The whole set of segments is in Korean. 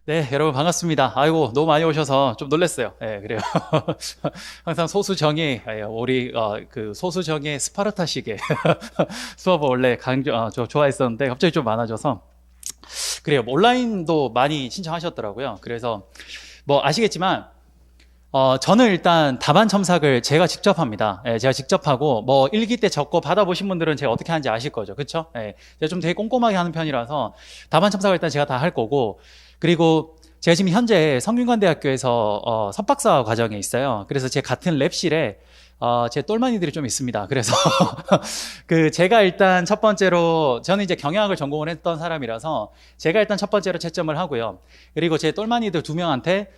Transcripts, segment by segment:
네, 여러분 반갑습니다. 아이고, 너무 많이 오셔서 좀 놀랐어요. 예, 그래요. 항상 소수정의, 우리, 그 소수정의 스파르타식의 수업을 원래 저 좋아했었는데 갑자기 좀 많아져서. 그래요. 뭐 온라인도 많이 신청하셨더라고요. 그래서 뭐 아시겠지만, 저는 일단 답안 첨삭을 제가 직접 합니다. 예, 제가 직접 하고, 뭐, 일기 때 적고 받아보신 분들은 제가 어떻게 하는지 아실 거죠. 그쵸? 예, 제가 좀 되게 꼼꼼하게 하는 편이라서 답안 첨삭을 일단 제가 다 할 거고, 그리고 제가 지금 현재 성균관대학교에서 석박사 과정에 있어요. 그래서 제 같은 랩실에 제 똘마니들이 좀 있습니다. 그래서 제가 일단 첫 번째로 저는 이제 경영학을 전공을 했던 사람이라서 제가 일단 첫 번째로 채점을 하고요. 그리고 제 똘마니들 두 명한테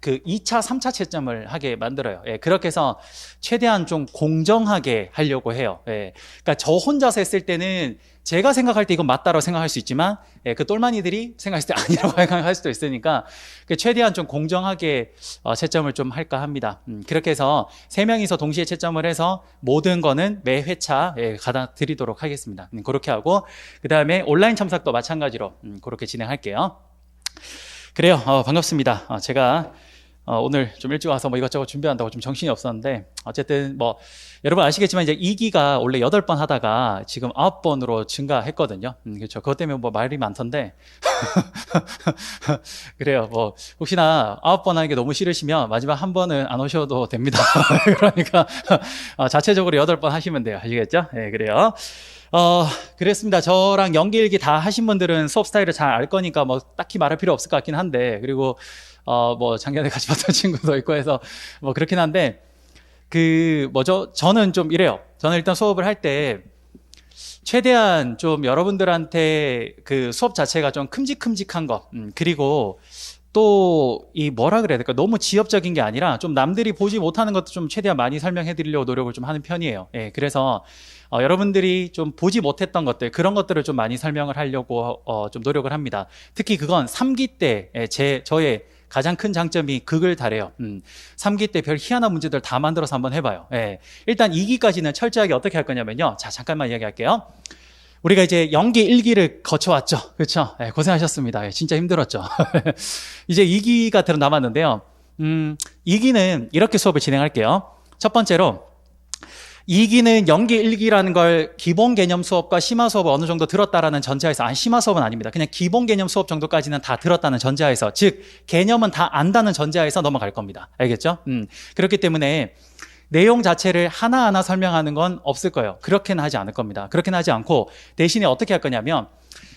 2차, 3차 채점을 하게 만들어요. 예, 그렇게 해서 최대한 좀 공정하게 하려고 해요. 예, 그러니까 저 혼자서 했을 때는 제가 생각할 때 이건 맞다라고 생각할 수 있지만, 예, 그 똘마니들이 생각했을 때 아니라고 생각할 수도 있으니까, 최대한 좀 공정하게 채점을 좀 할까 합니다. 그렇게 해서 3명이서 동시에 채점을 해서 모든 거는 매 회차 가다 드리도록 하겠습니다. 그렇게 하고, 그 다음에 온라인 첨삭도 마찬가지로 그렇게 진행할게요. 그래요. 반갑습니다. 제가 오늘 좀 일찍 와서 뭐 이것저것 준비한다고 좀 정신이 없었는데, 어쨌든 뭐 여러분 아시겠지만 이제 2기가 원래 8번 하다가 지금 9번으로 증가했거든요. 그렇죠. 그것 때문에 뭐 말이 많던데 그래요. 뭐 혹시나 9번 하는 게 너무 싫으시면 마지막 한 번은 안 오셔도 됩니다. 그러니까 자체적으로 8번 하시면 돼요. 아시겠죠? 네, 그래요. 그랬습니다. 저랑 연기일기 다 하신 분들은 수업 스타일을 잘 알 거니까 뭐 딱히 말할 필요 없을 것 같긴 한데, 그리고 뭐 작년에 같이 봤던 친구도 있고 해서 뭐 그렇긴 한데, 저는 좀 이래요. 저는 일단 수업을 할 때 최대한 좀 여러분들한테 그 수업 자체가 좀 큼직큼직한 거, 그리고 또 뭐라 그래야 될까, 너무 지엽적인 게 아니라 좀 남들이 보지 못하는 것도 좀 최대한 많이 설명해 드리려고 노력을 좀 하는 편이에요. 예, 그래서 여러분들이 좀 보지 못했던 것들, 그런 것들을 좀 많이 설명을 하려고 좀 노력을 합니다. 특히 그건 3기 때 저의 가장 큰 장점이 극을 달해요. 3기 때 별 희한한 문제들 다 만들어서 한번 해봐요. 예. 일단 2기까지는 철저하게 어떻게 할 거냐면요. 자, 잠깐만 이야기할게요. 우리가 이제 연기 1기를 거쳐왔죠. 그렇죠? 예, 고생하셨습니다. 예, 진짜 힘들었죠. 이제 2기가 들어 남았는데요. 2기는 이렇게 수업을 진행할게요. 첫 번째로 2기는 연기 1기라는 걸 기본 개념 수업과 심화 수업을 어느 정도 들었다라는 전제하에서, 심화 수업은 아닙니다. 그냥 기본 개념 수업 정도까지는 다 들었다는 전제하에서, 즉 개념은 다 안다는 전제하에서 넘어갈 겁니다. 알겠죠? 그렇기 때문에 내용 자체를 하나하나 설명하는 건 없을 거예요. 그렇게는 하지 않을 겁니다. 그렇게는 하지 않고 대신에 어떻게 할 거냐면,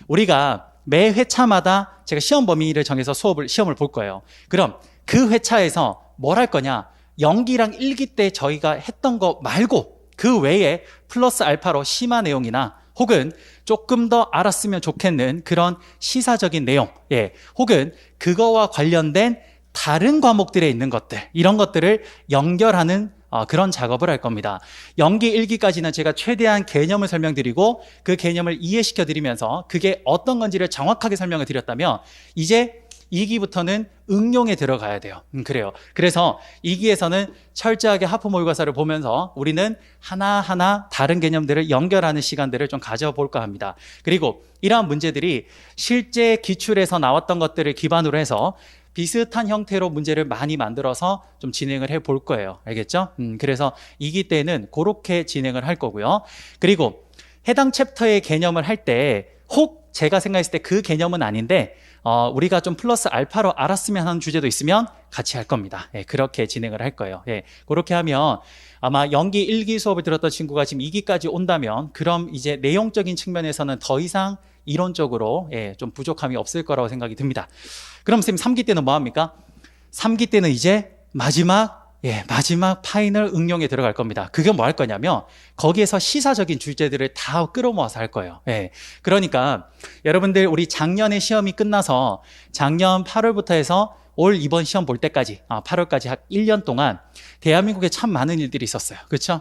우리가 매 회차마다 제가 시험 범위를 정해서 시험을 볼 거예요. 그럼 그 회차에서 뭘 할 거냐? 연기랑 1기 때 저희가 했던 거 말고 그 외에 플러스 알파로 심화 내용이나 혹은 조금 더 알았으면 좋겠는 그런 시사적인 내용, 혹은 그거와 관련된 다른 과목들에 있는 것들, 이런 것들을 연결하는 그런 작업을 할 겁니다. 연기 1기까지는 제가 최대한 개념을 설명드리고 그 개념을 이해시켜 드리면서 그게 어떤 건지를 정확하게 설명을 드렸다면, 이제 2기부터는 응용에 들어가야 돼요. 그래요. 그래서 2기에서는 철저하게 하프 모의고사를 보면서 우리는 하나하나 다른 개념들을 연결하는 시간들을 좀 가져볼까 합니다. 그리고 이러한 문제들이 실제 기출에서 나왔던 것들을 기반으로 해서 비슷한 형태로 문제를 많이 만들어서 좀 진행을 해볼 거예요. 알겠죠? 그래서 2기 때는 그렇게 진행을 할 거고요. 그리고 해당 챕터의 개념을 할 때 혹 제가 생각했을 때 그 개념은 아닌데 우리가 좀 플러스 알파로 알았으면 하는 주제도 있으면 같이 할 겁니다. 예, 그렇게 진행을 할 거예요. 예, 그렇게 하면 아마 연기 1기 수업을 들었던 친구가 지금 2기까지 온다면, 그럼 이제 내용적인 측면에서는 더 이상 이론적으로 좀 부족함이 없을 거라고 생각이 듭니다. 그럼 선생님 3기 때는 뭐 합니까? 3기 때는 이제 마지막 파이널 응용에 들어갈 겁니다. 그게 뭐 할 거냐면 거기에서 시사적인 주제들을 다 끌어모아서 할 거예요. 그러니까 여러분들, 우리 작년에 시험이 끝나서 작년 8월부터 해서 올 이번 시험 볼 때까지 8월까지 한 1년 동안 대한민국에 참 많은 일들이 있었어요. 그렇죠?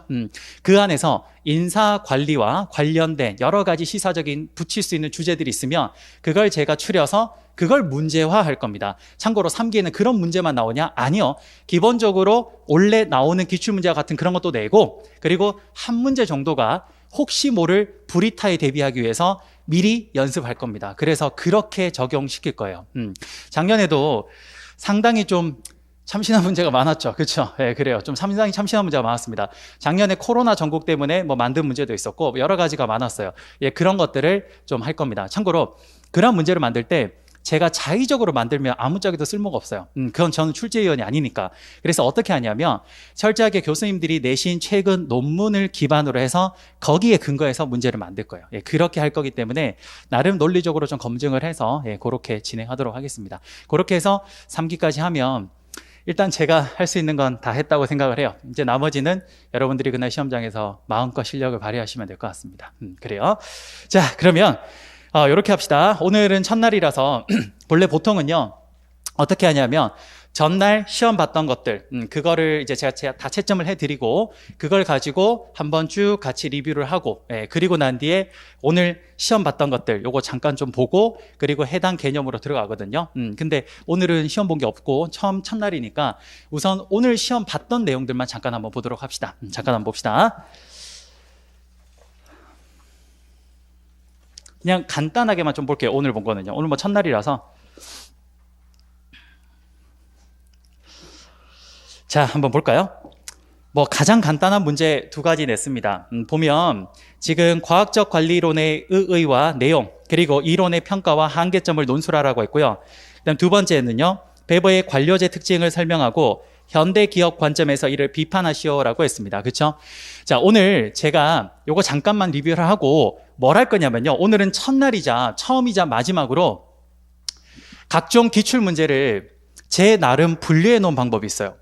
그 안에서 인사 관리와 관련된 여러 가지 시사적인 붙일 수 있는 주제들이 있으면 그걸 제가 추려서 그걸 문제화할 겁니다. 참고로 3기에는 그런 문제만 나오냐? 아니요. 기본적으로 원래 나오는 기출문제와 같은 그런 것도 내고, 그리고 한 문제 정도가 혹시 모를 불이타에 대비하기 위해서 미리 연습할 겁니다. 그래서 그렇게 적용시킬 거예요. 작년에도 상당히 좀 참신한 문제가 많았죠. 그렇죠? 예, 그래요. 좀 상당히 참신한 문제가 많았습니다. 작년에 코로나 전국 때문에 뭐 만든 문제도 있었고 여러 가지가 많았어요. 예, 그런 것들을 좀 할 겁니다. 참고로 그런 문제를 만들 때 제가 자의적으로 만들면 아무짝에도 쓸모가 없어요. 그건 저는 출제위원이 아니니까. 그래서 어떻게 하냐면 철저하게 교수님들이 내신 최근 논문을 기반으로 해서 거기에 근거해서 문제를 만들 거예요. 예, 그렇게 할 거기 때문에 나름 논리적으로 좀 검증을 해서 예, 그렇게 진행하도록 하겠습니다. 그렇게 해서 3기까지 하면 일단 제가 할 수 있는 건 다 했다고 생각을 해요. 이제 나머지는 여러분들이 그날 시험장에서 마음껏 실력을 발휘하시면 될 것 같습니다. 그래요. 자, 그러면 이렇게 합시다. 오늘은 첫날이라서 본래 보통은요 어떻게 하냐면 전날 시험 봤던 것들 그거를 이제 제가 다 채점을 해드리고 그걸 가지고 한번 쭉 같이 리뷰를 하고 예, 그리고 난 뒤에 오늘 시험 봤던 것들 요거 잠깐 좀 보고 그리고 해당 개념으로 들어가거든요. 근데 오늘은 시험 본 게 없고 첫날이니까 우선 오늘 시험 봤던 내용들만 잠깐 한번 보도록 합시다. 잠깐 한번 봅시다. 그냥 간단하게만 좀 볼게요. 오늘 본 거는요. 오늘 뭐 첫날이라서. 자, 한번 볼까요? 뭐 가장 간단한 문제 2가지 냈습니다. 보면 지금 과학적 관리론의 의의와 내용 그리고 이론의 평가와 한계점을 논술하라고 했고요. 그다음 2번째는요. 베버의 관료제 특징을 설명하고 현대 기업 관점에서 이를 비판하시오라고 했습니다. 그렇죠? 자, 오늘 제가 요거 잠깐만 리뷰를 하고 뭘 할 거냐면요. 오늘은 첫날이자 처음이자 마지막으로 각종 기출 문제를 제 나름 분류해 놓은 방법이 있어요.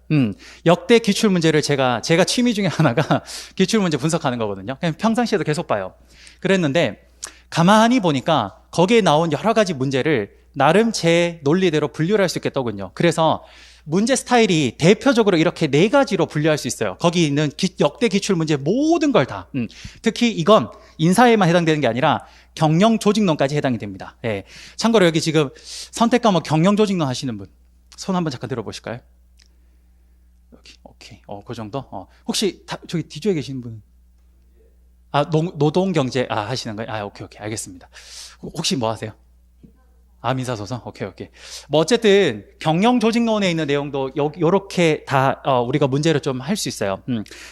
역대 기출 문제를 제가 취미 중에 하나가 기출 문제 분석하는 거거든요. 그냥 평상시에도 계속 봐요. 그랬는데 가만히 보니까 거기에 나온 여러 가지 문제를 나름 제 논리대로 분류를 할 수 있겠더군요. 그래서 문제 스타일이 대표적으로 이렇게 4가지로 분류할 수 있어요. 거기 있는 역대 기출 문제 모든 걸 다. 특히 이건 인사에만 해당되는 게 아니라 경영 조직론까지 해당이 됩니다. 예. 참고로 여기 지금 선택 과목 경영 조직론 하시는 분 손 한번 잠깐 들어보실까요? 여기 오케이. 그 정도. 혹시 저기 뒤쪽에 계시는 분? 노동경제 하시는 거예요? 오케이 알겠습니다. 혹시 뭐 하세요? 민사소송? 오케이. 뭐 어쨌든 경영 조직론에 있는 내용도 요렇게 다 우리가 문제로 좀 할 수 있어요.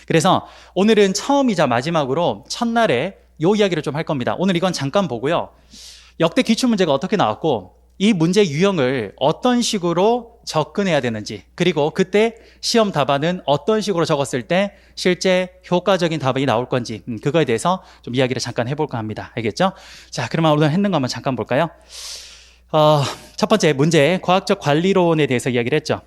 그래서 오늘은 처음이자 마지막으로 첫날에 요 이야기를 좀 할 겁니다. 오늘 이건 잠깐 보고요. 역대 기출 문제가 어떻게 나왔고 이 문제 유형을 어떤 식으로 접근해야 되는지 그리고 그때 시험 답안은 어떤 식으로 적었을 때 실제 효과적인 답안이 나올 건지 그거에 대해서 좀 이야기를 잠깐 해볼까 합니다. 알겠죠? 자, 그러면 오늘 했는 거 한번 잠깐 볼까요? 첫 번째 문제, 과학적 관리론에 대해서 이야기를 했죠.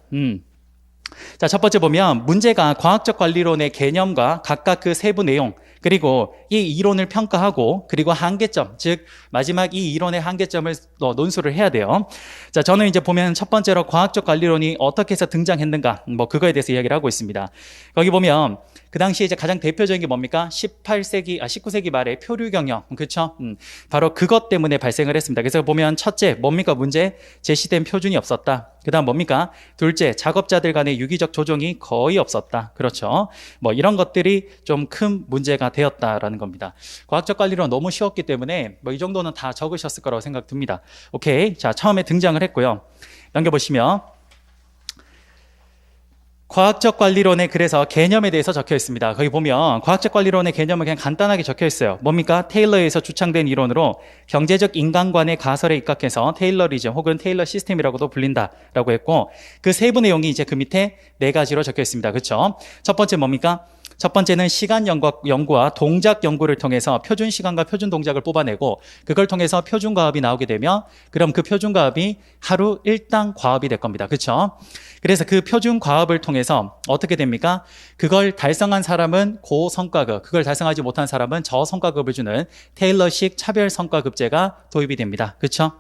자, 첫 번째 보면 문제가 과학적 관리론의 개념과 각각 그 세부 내용 그리고 이 이론을 평가하고 그리고 한계점, 즉 마지막 이 이론의 한계점을 논술을 해야 돼요. 자, 저는 이제 보면 첫 번째로 과학적 관리론이 어떻게 해서 등장했는가 뭐 그거에 대해서 이야기를 하고 있습니다. 거기 보면 그 당시에 이제 가장 대표적인 게 뭡니까? 19세기 말에 표류 경영, 그렇죠? 바로 그것 때문에 발생을 했습니다. 그래서 보면 첫째, 뭡니까? 문제, 제시된 표준이 없었다. 그 다음 뭡니까? 둘째, 작업자들 간의 유기적 조정이 거의 없었다. 그렇죠? 뭐 이런 것들이 좀 큰 문제가 되었다라는 겁니다. 과학적 관리론 너무 쉬웠기 때문에 뭐 이 정도는 다 적으셨을 거라고 생각 듭니다. 오케이. 자, 처음에 등장을 했고요. 넘겨보시면 과학적 관리론에 그래서 개념에 대해서 적혀 있습니다. 거기 보면 과학적 관리론의 개념은 그냥 간단하게 적혀 있어요. 뭡니까? 테일러에서 주창된 이론으로 경제적 인간관의 가설에 입각해서 테일러리즘 혹은 테일러 시스템이라고도 불린다라고 했고 그 세부 내용이 이제 그 밑에 4가지로 적혀 있습니다. 그렇죠? 첫 번째 뭡니까? 첫 번째는 시간 연구와 동작 연구를 통해서 표준 시간과 표준 동작을 뽑아내고 그걸 통해서 표준 과업이 나오게 되면 그럼 그 표준 과업이 하루 일당 과업이 될 겁니다. 그렇죠? 그래서 그 표준 과업을 통해서 어떻게 됩니까? 그걸 달성한 사람은 고성과급, 그걸 달성하지 못한 사람은 저성과급을 주는 테일러식 차별 성과급제가 도입이 됩니다. 그렇죠?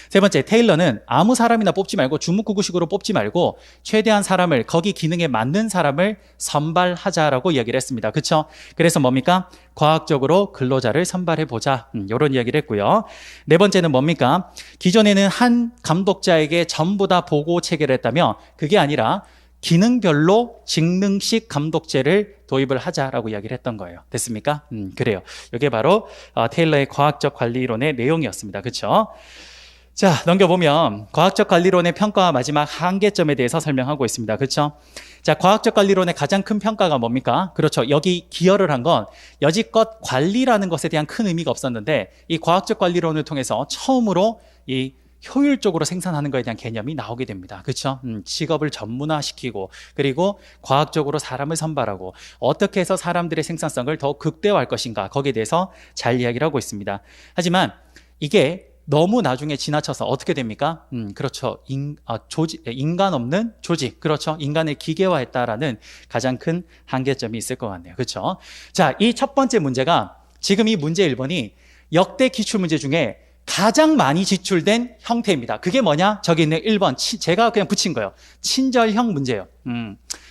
세 번째, 테일러는 아무 사람이나 뽑지 말고 주묵구구식으로 뽑지 말고 최대한 사람을 거기 기능에 맞는 사람을 선발하자라고 이야기를 했습니다. 그렇죠? 그래서 뭡니까? 과학적으로 근로자를 선발해보자. 이런 이야기를 했고요. 네 번째는 뭡니까? 기존에는 한 감독자에게 전부 다 보고 체계를 했다며 그게 아니라 기능별로 직능식 감독제를 도입을 하자라고 이야기를 했던 거예요. 됐습니까? 그래요. 이게 바로 테일러의 과학적 관리론의 내용이었습니다. 그렇죠? 자, 넘겨보면 과학적 관리론의 평가와 마지막 한계점에 대해서 설명하고 있습니다. 그렇죠? 자, 과학적 관리론의 가장 큰 평가가 뭡니까? 그렇죠. 여기 기여를 한 건 여지껏 관리라는 것에 대한 큰 의미가 없었는데 이 과학적 관리론을 통해서 처음으로 이 효율적으로 생산하는 것에 대한 개념이 나오게 됩니다. 그렇죠? 직업을 전문화시키고 그리고 과학적으로 사람을 선발하고 어떻게 해서 사람들의 생산성을 더 극대화할 것인가 거기에 대해서 잘 이야기를 하고 있습니다. 하지만 이게 너무 나중에 지나쳐서 어떻게 됩니까? 그렇죠. 인간 없는 조직. 그렇죠. 인간을 기계화했다라는 가장 큰 한계점이 있을 것 같네요. 그렇죠. 자, 이 첫 번째 문제가 지금 이 문제 1번이 역대 기출문제 중에 가장 많이 지출된 형태입니다. 그게 뭐냐? 저기 있는 1번. 제가 그냥 붙인 거예요. 친절형 문제예요.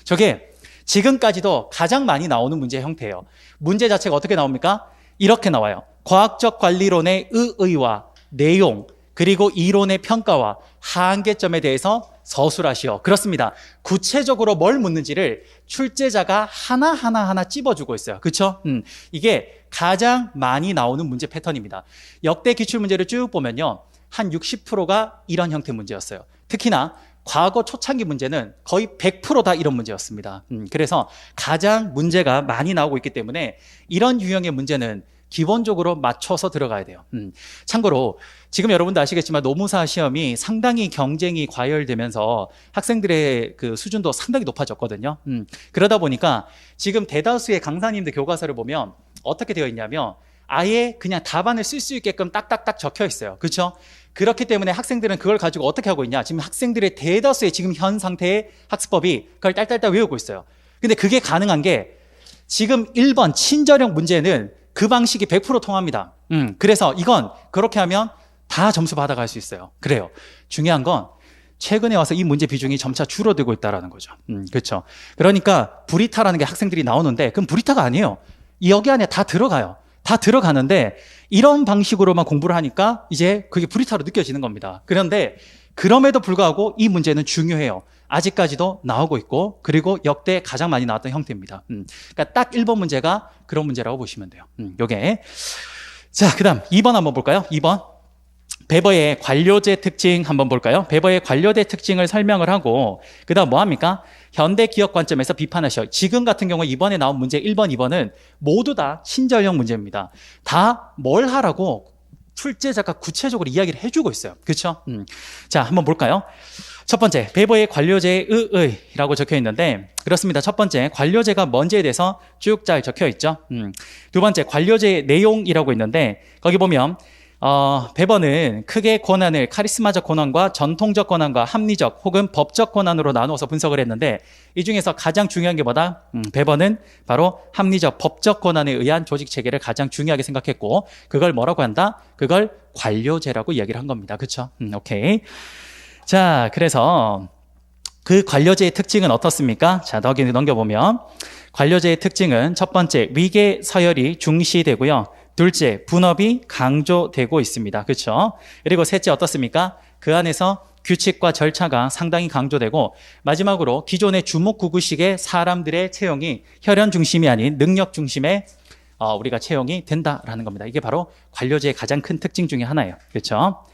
저게 지금까지도 가장 많이 나오는 문제 형태예요. 문제 자체가 어떻게 나옵니까? 이렇게 나와요. 과학적 관리론의 의의와 내용 그리고 이론의 평가와 한계점에 대해서 서술하시오. 그렇습니다. 구체적으로 뭘 묻는지를 출제자가 하나 찝어주고 있어요. 그렇죠? 이게 가장 많이 나오는 문제 패턴입니다. 역대 기출문제를 쭉 보면요. 한 60%가 이런 형태 문제였어요. 특히나 과거 초창기 문제는 거의 100%다 이런 문제였습니다. 그래서 가장 문제가 많이 나오고 있기 때문에 이런 유형의 문제는 기본적으로 맞춰서 들어가야 돼요. 참고로 지금 여러분도 아시겠지만 노무사 시험이 상당히 경쟁이 과열되면서 학생들의 그 수준도 상당히 높아졌거든요. 그러다 보니까 지금 대다수의 강사님들 교과서를 보면 어떻게 되어 있냐면 아예 그냥 답안을 쓸 수 있게끔 딱딱딱 적혀 있어요. 그렇죠? 그렇기 때문에 학생들은 그걸 가지고 어떻게 하고 있냐? 지금 학생들의 대다수의 지금 현 상태의 학습법이 그걸 딸딸딸 외우고 있어요. 근데 그게 가능한 게 지금 1번 친절형 문제는 그 방식이 100% 통합니다. 그래서 이건 그렇게 하면 다 점수 받아갈 수 있어요. 그래요. 중요한 건 최근에 와서 이 문제 비중이 점차 줄어들고 있다는 거죠. 그렇죠. 그러니까 브리타라는 게 학생들이 나오는데 그럼 브리타가 아니에요. 여기 안에 다 들어가요. 다 들어가는데 이런 방식으로만 공부를 하니까 이제 그게 브리타로 느껴지는 겁니다. 그런데 그럼에도 불구하고 이 문제는 중요해요. 아직까지도 나오고 있고 그리고 역대 가장 많이 나왔던 형태입니다. 그러니까 딱 1번 문제가 그런 문제라고 보시면 돼요. 요게. 자, 그 다음 2번 한번 볼까요? 2번. 베버의 관료제 특징 한번 볼까요? 베버의 관료제 특징을 설명을 하고 그 다음 뭐 합니까? 현대 기업 관점에서 비판하셔. 지금 같은 경우 이번에 나온 문제 1번, 2번은 모두 다 친절형 문제입니다. 다 뭘 하라고 출제자가 구체적으로 이야기를 해주고 있어요. 그렇죠? 자, 한번 볼까요? 첫 번째, 베버의 관료제의 의의라고 적혀 있는데 그렇습니다. 첫 번째, 관료제가 뭔지에 대해서 쭉 잘 적혀 있죠. 두 번째, 관료제의 내용이라고 있는데 거기 보면 베버는 크게 권한을 카리스마적 권한과 전통적 권한과 합리적 혹은 법적 권한으로 나누어서 분석을 했는데 이 중에서 가장 중요한 게 뭐다? 베버는 바로 합리적 법적 권한에 의한 조직 체계를 가장 중요하게 생각했고 그걸 뭐라고 한다? 그걸 관료제라고 이야기를 한 겁니다. 그렇죠? 오케이. 자, 그래서 그 관료제의 특징은 어떻습니까? 자, 넘겨보면 관료제의 특징은 첫 번째, 위계 서열이 중시되고요. 둘째, 분업이 강조되고 있습니다. 그렇죠? 그리고 셋째 어떻습니까? 그 안에서 규칙과 절차가 상당히 강조되고 마지막으로 기존의 주목구구식의 사람들의 채용이 혈연 중심이 아닌 능력 중심의 우리가 채용이 된다라는 겁니다. 이게 바로 관료제의 가장 큰 특징 중에 하나예요. 그렇죠?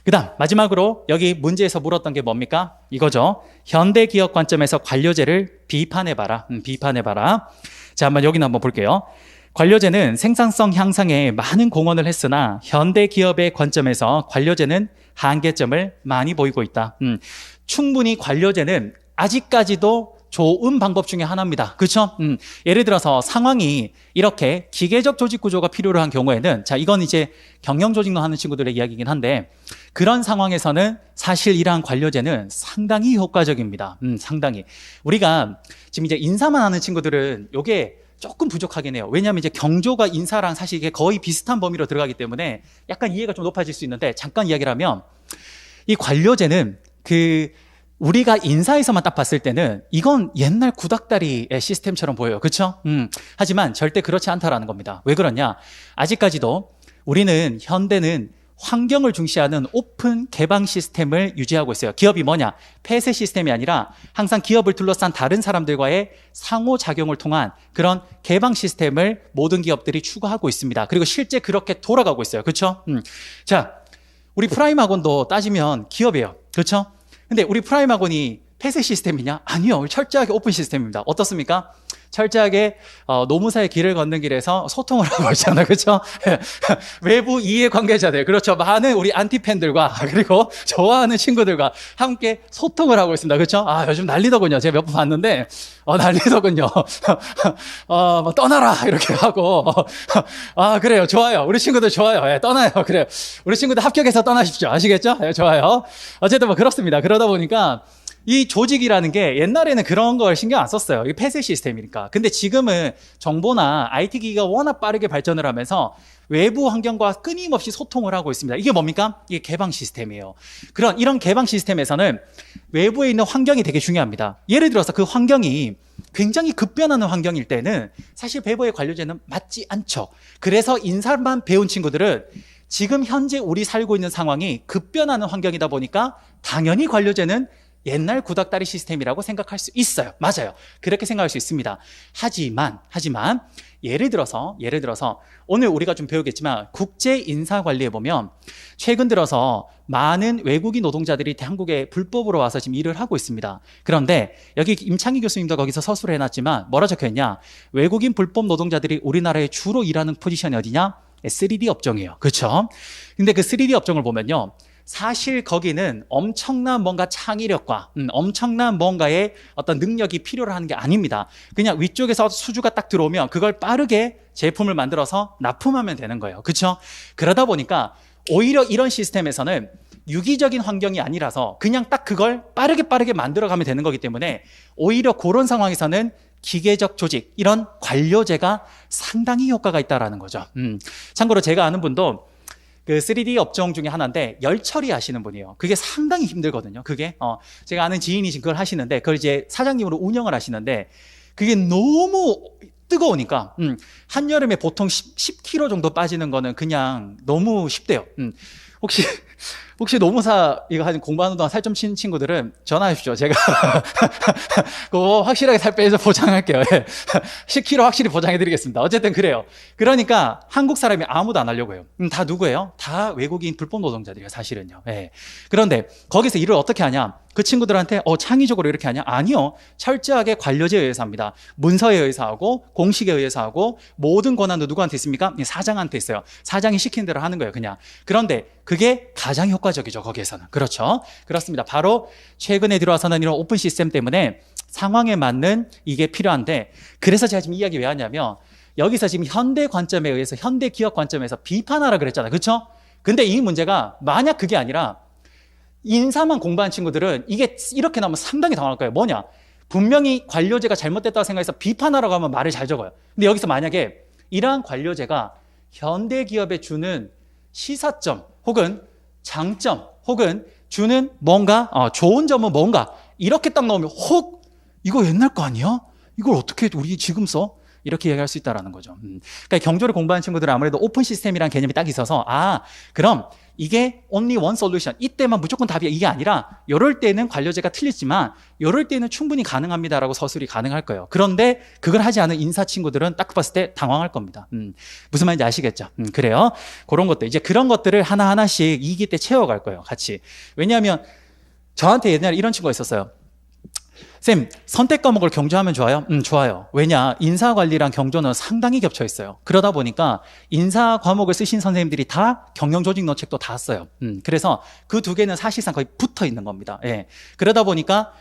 그 다음 마지막으로 여기 문제에서 물었던 게 뭡니까? 이거죠. 현대 기업 관점에서 관료제를 비판해봐라. 비판해봐라. 자, 여기는 한번 볼게요. 관료제는 생산성 향상에 많은 공헌을 했으나 현대 기업의 관점에서 관료제는 한계점을 많이 보이고 있다. 충분히 관료제는 아직까지도 좋은 방법 중에 하나입니다. 그렇죠? 예를 들어서 상황이 이렇게 기계적 조직 구조가 필요로 한 경우에는 자, 이건 이제 경영 조직론 하는 친구들의 이야기이긴 한데 그런 상황에서는 사실 이러한 관료제는 상당히 효과적입니다. 상당히. 우리가 지금 이제 인사만 하는 친구들은 요게 조금 부족하긴 해요. 왜냐하면 이제 경조가 인사랑 사실 이게 거의 비슷한 범위로 들어가기 때문에 약간 이해가 좀 높아질 수 있는데 잠깐 이야기를 하면 이 관료제는 우리가 인사에서만 딱 봤을 때는 이건 옛날 구닥다리의 시스템처럼 보여요. 그렇죠? 하지만 절대 그렇지 않다라는 겁니다. 왜 그러냐? 아직까지도 우리는 현대는 환경을 중시하는 오픈 개방 시스템을 유지하고 있어요. 기업이 뭐냐? 폐쇄 시스템이 아니라 항상 기업을 둘러싼 다른 사람들과의 상호작용을 통한 그런 개방 시스템을 모든 기업들이 추구하고 있습니다. 그리고 실제 그렇게 돌아가고 있어요. 그렇죠? 자, 우리 프라임학원도 따지면 기업이에요. 그렇죠? 근데 우리 프라임학원이 폐쇄 시스템이냐? 아니요. 철저하게 오픈 시스템입니다. 어떻습니까? 철저하게 노무사의 길을 걷는 길에서 소통을 하고 있잖아요. 그렇죠? 외부 이해 관계자들, 그렇죠? 많은 우리 안티팬들과 그리고 좋아하는 친구들과 함께 소통을 하고 있습니다. 그렇죠? 아, 요즘 난리더군요. 제가 몇 번 봤는데 난리더군요. 뭐 떠나라 이렇게 하고 그래요. 좋아요. 우리 친구들 좋아요. 예, 떠나요. 그래요. 우리 친구들 합격해서 떠나십시오. 아시겠죠? 예, 좋아요. 어쨌든 뭐 그렇습니다. 그러다 보니까 이 조직이라는 게 옛날에는 그런 걸 신경 안 썼어요. 이게 폐쇄 시스템이니까. 근데 지금은 정보나 IT 기기가 워낙 빠르게 발전을 하면서 외부 환경과 끊임없이 소통을 하고 있습니다. 이게 뭡니까? 이게 개방 시스템이에요. 이런 개방 시스템에서는 외부에 있는 환경이 되게 중요합니다. 예를 들어서 그 환경이 굉장히 급변하는 환경일 때는 사실 외부의 관료제는 맞지 않죠. 그래서 인사만 배운 친구들은 지금 현재 우리 살고 있는 상황이 급변하는 환경이다 보니까 당연히 관료제는 옛날 구닥다리 시스템이라고 생각할 수 있어요. 맞아요. 그렇게 생각할 수 있습니다. 하지만 예를 들어서 오늘 우리가 좀 배우겠지만 국제 인사 관리에 보면 최근 들어서 많은 외국인 노동자들이 한국에 불법으로 와서 지금 일을 하고 있습니다. 그런데 여기 임창희 교수님도 거기서 서술을 해놨지만 뭐라 적혀있냐? 외국인 불법 노동자들이 우리나라에 주로 일하는 포지션이 어디냐? 3D 업종이에요. 그렇죠? 근데 그 3D 업종을 보면요. 사실 거기는 엄청난 뭔가 창의력과 엄청난 뭔가의 어떤 능력이 필요로 하는 게 아닙니다. 그냥 위쪽에서 수주가 딱 들어오면 그걸 빠르게 제품을 만들어서 납품하면 되는 거예요. 그렇죠? 그러다 보니까 오히려 이런 시스템에서는 유기적인 환경이 아니라서 그냥 딱 그걸 빠르게 만들어가면 되는 거기 때문에 오히려 그런 상황에서는 기계적 조직, 이런 관료제가 상당히 효과가 있다라는 거죠. 참고로 제가 아는 분도 그 3D 업종 중에 하나인데 열 처리하시는 분이에요. 그게 상당히 힘들거든요. 그게 제가 아는 지인이 지금 그걸 하시는데 그걸 이제 사장님으로 운영을 하시는데 그게 너무 뜨거우니까 한여름에 보통 10kg 정도 빠지는 거는 그냥 너무 쉽대요. 혹시 노무사 이거 한 공부하는 동안 살 좀 찌는 친구들은 전화하십시오. 제가 그거 확실하게 살 빼서 보장할게요. 10kg 확실히 보장해드리겠습니다. 어쨌든 그래요. 그러니까 한국 사람이 아무도 안 하려고 해요. 다 누구예요? 다 외국인 불법 노동자들이에요, 사실은요. 그런데 거기서 일을 어떻게 하냐? 그 친구들한테 창의적으로 이렇게 하냐? 아니요. 철저하게 관료제에 의해서 합니다. 문서에 의해서 하고 공식에 의해서 하고 모든 권한도 누구한테 있습니까? 사장한테 있어요. 사장이 시킨 대로 하는 거예요, 그냥. 그런데 그게 가장 효과적이죠, 거기에서는. 그렇죠? 그렇습니다. 바로 최근에 들어와서는 이런 오픈 시스템 때문에 상황에 맞는 이게 필요한데, 그래서 제가 지금 이 이야기 왜 하냐면 여기서 지금 현대 관점에 의해서, 현대 기업 관점에서 비판하라 그랬잖아요. 그렇죠? 근데 이 문제가 만약 그게 아니라 인사만 공부한 친구들은 이게 이렇게 나오면 상당히 당황할 거예요. 뭐냐? 분명히 관료제가 잘못됐다고 생각해서 비판하라고 하면 말을 잘 적어요. 근데 여기서 만약에 이러한 관료제가 현대 기업에 주는 시사점 혹은 장점 혹은 주는 뭔가 좋은 점은 뭔가 이렇게 딱 나오면 이거 옛날 거 아니야? 이걸 어떻게 우리 지금 써? 이렇게 얘기할 수 있다는 거죠. 그러니까 경조를 공부하는 친구들은 아무래도 오픈 시스템이라는 개념이 딱 있어서 그럼 이게 only one solution, 이때만 무조건 답이야, 이게 아니라 이럴 때는 관료제가 틀리지만 이럴 때는 충분히 가능합니다라고 서술이 가능할 거예요. 그런데 그걸 하지 않은 인사 친구들은 딱 봤을 때 당황할 겁니다. 무슨 말인지 아시겠죠? 그래요. 그런 것들, 이제 그런 것들을 하나하나씩 2기 때 채워갈 거예요, 같이. 왜냐하면 저한테 옛날에 이런 친구가 있었어요. 쌤, 선택 과목을 경조하면 좋아요? 좋아요. 왜냐? 인사관리랑 경조는 상당히 겹쳐 있어요. 그러다 보니까 인사 과목을 쓰신 선생님들이 다 경영조직노책도 다 써요. 그래서 그 두 개는 사실상 거의 붙어 있는 겁니다. 그러다 보니까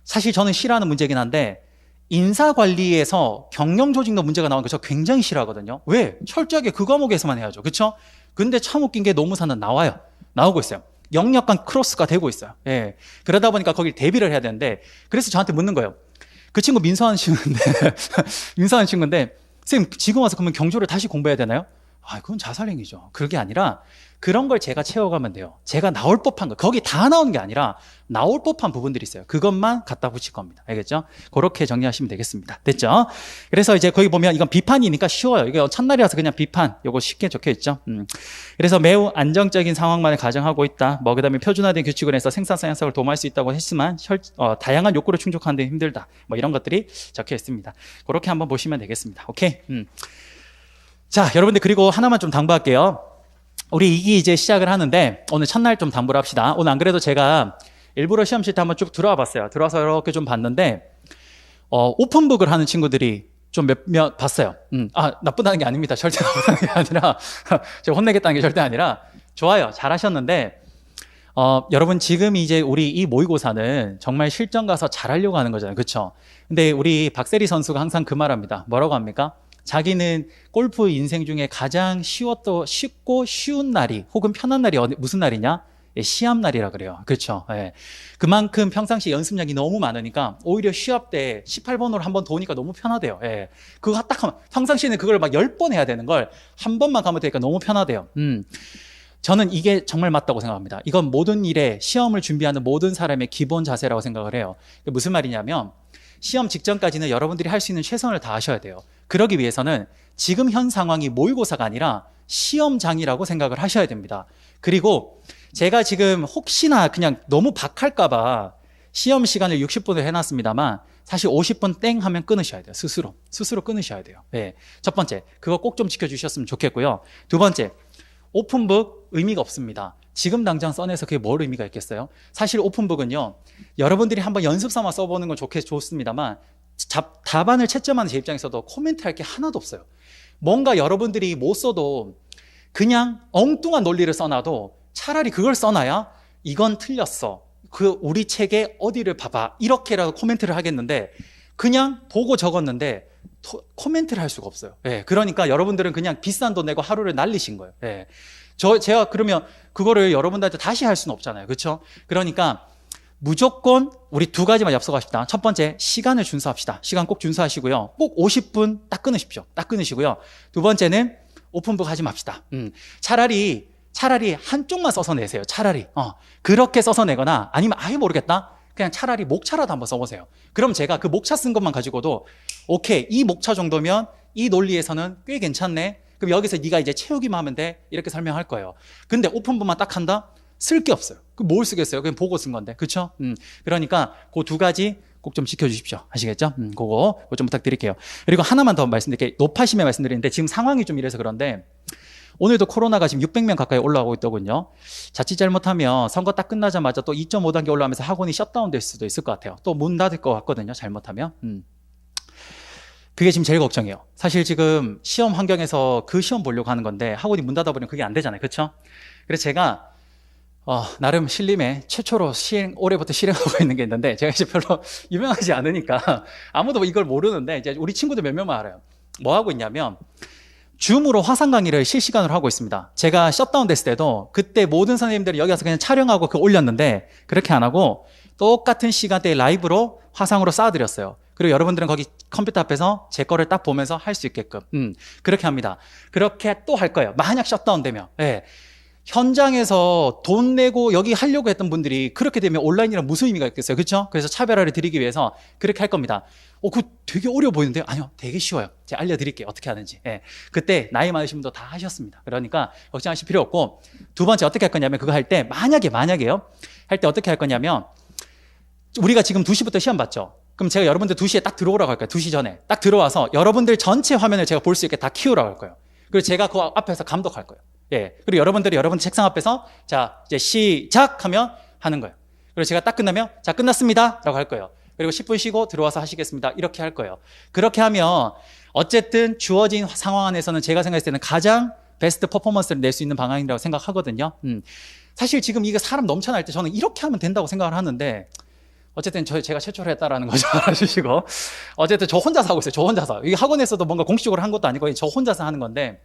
사실 저는 싫어하는 문제긴 한데 인사관리에서 경영조직노 문제가 나오는 거 저 굉장히 싫어하거든요. 왜? 철저하게 그 과목에서만 해야죠. 그렇죠? 근데 참 웃긴 게 노무사는 나오고 있어요. 영역간 크로스가 되고 있어요. 그러다 보니까 거길 대비를 해야 되는데, 그래서 저한테 묻는 거예요. 그 친구 민서하는 친구인데, 쌤, 지금 와서 그러면 경조를 다시 공부해야 되나요? 아, 그건 자살행위죠. 그게 아니라 그런 걸 제가 채워가면 돼요. 제가 나올 법한 거, 거기 다 나오는 게 아니라 나올 법한 부분들이 있어요. 그것만 갖다 붙일 겁니다. 알겠죠? 그렇게 정리하시면 되겠습니다. 됐죠? 그래서 이제 거기 보면 이건 비판이니까 쉬워요. 이게 첫날이라서 그냥 비판, 요거 쉽게 적혀 있죠. 그래서 매우 안정적인 상황만을 가정하고 있다. 뭐 그다음에 표준화된 규칙을 해서 생산성 향상을 도모할 수 있다고 했지만 다양한 욕구를 충족하는 데 힘들다. 뭐 이런 것들이 적혀 있습니다. 그렇게 한번 보시면 되겠습니다. 오케이. 자, 여러분들 그리고 하나만 좀 당부할게요. 우리 2기 이제 시작을 하는데 오늘 첫날 좀 당부를 합시다. 오늘 안 그래도 제가 일부러 시험실 때 한번 쭉 들어와 봤어요. 들어와서 이렇게 좀 봤는데 오픈북을 하는 친구들이 좀 몇몇 봤어요. 나쁘다는 게 아닙니다. 절대 나쁘다는 게 아니라 제가 혼내겠다는 게 절대 아니라 좋아요. 잘하셨는데 여러분 지금 이제 우리 이 모의고사는 정말 실전 가서 잘하려고 하는 거잖아요. 그렇죠? 근데 우리 박세리 선수가 항상 그 말합니다. 뭐라고 합니까? 자기는 골프 인생 중에 가장 쉽고 쉬운 날이 혹은 편한 날이 무슨 날이냐? 시합 날이라 그래요. 그렇죠. 예. 그만큼 평상시 연습량이 너무 많으니까 오히려 시합 때 18번으로 한 번 도니까 너무 편하대요. 예. 그거 딱 하면 평상시에는 그걸 막 10번 해야 되는 걸 한 번만 가면 되니까 너무 편하대요. 저는 이게 정말 맞다고 생각합니다. 이건 모든 일에 시험을 준비하는 모든 사람의 기본 자세라고 생각을 해요. 무슨 말이냐면 시험 직전까지는 여러분들이 할 수 있는 최선을 다하셔야 돼요. 그러기 위해서는 지금 현 상황이 모의고사가 아니라 시험장이라고 생각을 하셔야 됩니다. 그리고 제가 지금 혹시나 그냥 너무 박할까봐 시험 시간을 60분을 해놨습니다만 사실 50분 땡 하면 끊으셔야 돼요. 스스로 끊으셔야 돼요. 네. 첫 번째, 그거 꼭 좀 지켜주셨으면 좋겠고요. 두 번째, 오픈북 의미가 없습니다. 지금 당장 써내서 그게 뭘 의미가 있겠어요? 사실 오픈북은요, 여러분들이 한번 연습 삼아 써보는 건 좋습니다만 답안을 채점하는 제 입장에서도 코멘트 할 게 하나도 없어요. 뭔가 여러분들이 못 써도 그냥 엉뚱한 논리를 써놔도 차라리 그걸 써놔야 이건 틀렸어. 우리 책에 어디를 봐봐. 이렇게라도 코멘트를 하겠는데 그냥 보고 적었는데 코멘트를 할 수가 없어요. 예, 그러니까 여러분들은 그냥 비싼 돈 내고 하루를 날리신 거예요. 예. 제가 그러면 그거를 여러분들한테 다시 할 수는 없잖아요. 그렇죠? 그러니까 무조건 우리 두 가지만 약속합시다. 첫 번째, 시간을 준수합시다. 시간 꼭 준수하시고요. 꼭 50분 딱 끊으십시오. 딱 끊으시고요. 두 번째는 오픈북 하지 맙시다. 차라리 한쪽만 써서 내세요. 차라리. 그렇게 써서 내거나 아니면 아예 모르겠다. 그냥 차라리 목차라도 한번 써보세요. 그럼 제가 그 목차 쓴 것만 가지고도 오케이, 이 목차 정도면 이 논리에서는 꽤 괜찮네. 그럼 여기서 네가 이제 채우기만 하면 돼. 이렇게 설명할 거예요. 근데 오픈북만 딱 한다? 쓸 게 없어요. 그럼 뭘 쓰겠어요? 그냥 보고 쓴 건데. 그렇죠? 그러니까 그 두 가지 꼭 좀 지켜주십시오. 아시겠죠? 그거 좀 부탁드릴게요. 그리고 하나만 더 말씀드릴게요. 높아심에 말씀드리는데 지금 상황이 좀 이래서 그런데 오늘도 코로나가 지금 600명 가까이 올라오고 있더군요. 자칫 잘못하면 선거 딱 끝나자마자 또 2.5단계 올라오면서 학원이 셧다운 될 수도 있을 것 같아요. 또 문 닫을 것 같거든요. 잘못하면. 그게 지금 제일 걱정이에요. 사실 지금 시험 환경에서 그 시험 보려고 하는 건데 학원이 문 닫아버리면 그게 안 되잖아요. 그렇죠? 그래서 제가 나름 신림에 최초로 올해부터 실행하고 있는 게 있는데 제가 이제 별로 유명하지 않으니까 아무도 이걸 모르는데 이제 우리 친구들 몇 명만 알아요. 뭐 하고 있냐면 줌으로 화상 강의를 실시간으로 하고 있습니다. 제가 셧다운 됐을 때도 그때 모든 선생님들이 여기 와서 그냥 촬영하고 올렸는데 그렇게 안 하고 똑같은 시간대에 라이브로 화상으로 쌓아드렸어요. 그리고 여러분들은 거기 컴퓨터 앞에서 제 거를 딱 보면서 할 수 있게끔 그렇게 합니다. 그렇게 또 할 거예요. 만약 셧다운 되면. 네. 현장에서 돈 내고 여기 하려고 했던 분들이 그렇게 되면 온라인이랑 무슨 의미가 있겠어요? 그렇죠? 그래서 차별화를 드리기 위해서 그렇게 할 겁니다. 그거 되게 어려워 보이는데요? 아니요, 되게 쉬워요. 제가 알려드릴게요. 어떻게 하는지. 예. 그때 나이 많으신 분도 다 하셨습니다. 그러니까 걱정하실 필요 없고 두 번째 어떻게 할 거냐면 그거 할 때 만약에요. 할 때 어떻게 할 거냐면 우리가 지금 2시부터 시험 봤죠? 그럼 제가 여러분들 2시에 딱 들어오라고 할 거예요. 2시 전에. 딱 들어와서 여러분들 전체 화면을 제가 볼 수 있게 다 키우라고 할 거예요. 그리고 제가 그 앞에서 감독할 거예요. 예. 그리고 여러분들이 여러분 책상 앞에서 자, 이제 시작하면 하는 거예요. 그리고 제가 딱 끝나면 자, 끝났습니다. 라고 할 거예요. 그리고 10분 쉬고 들어와서 하시겠습니다. 이렇게 할 거예요. 그렇게 하면 어쨌든 주어진 상황 안에서는 제가 생각했을 때는 가장 베스트 퍼포먼스를 낼 수 있는 방향이라고 생각하거든요. 사실 지금 이게 사람 넘쳐날 때 저는 이렇게 하면 된다고 생각을 하는데 어쨌든 제가 최초로 했다라는 거 좀 알아주시고 어쨌든 저 혼자서 하고 있어요. 저 혼자서. 이 학원에서도 뭔가 공식적으로 한 것도 아니고 저 혼자서 하는 건데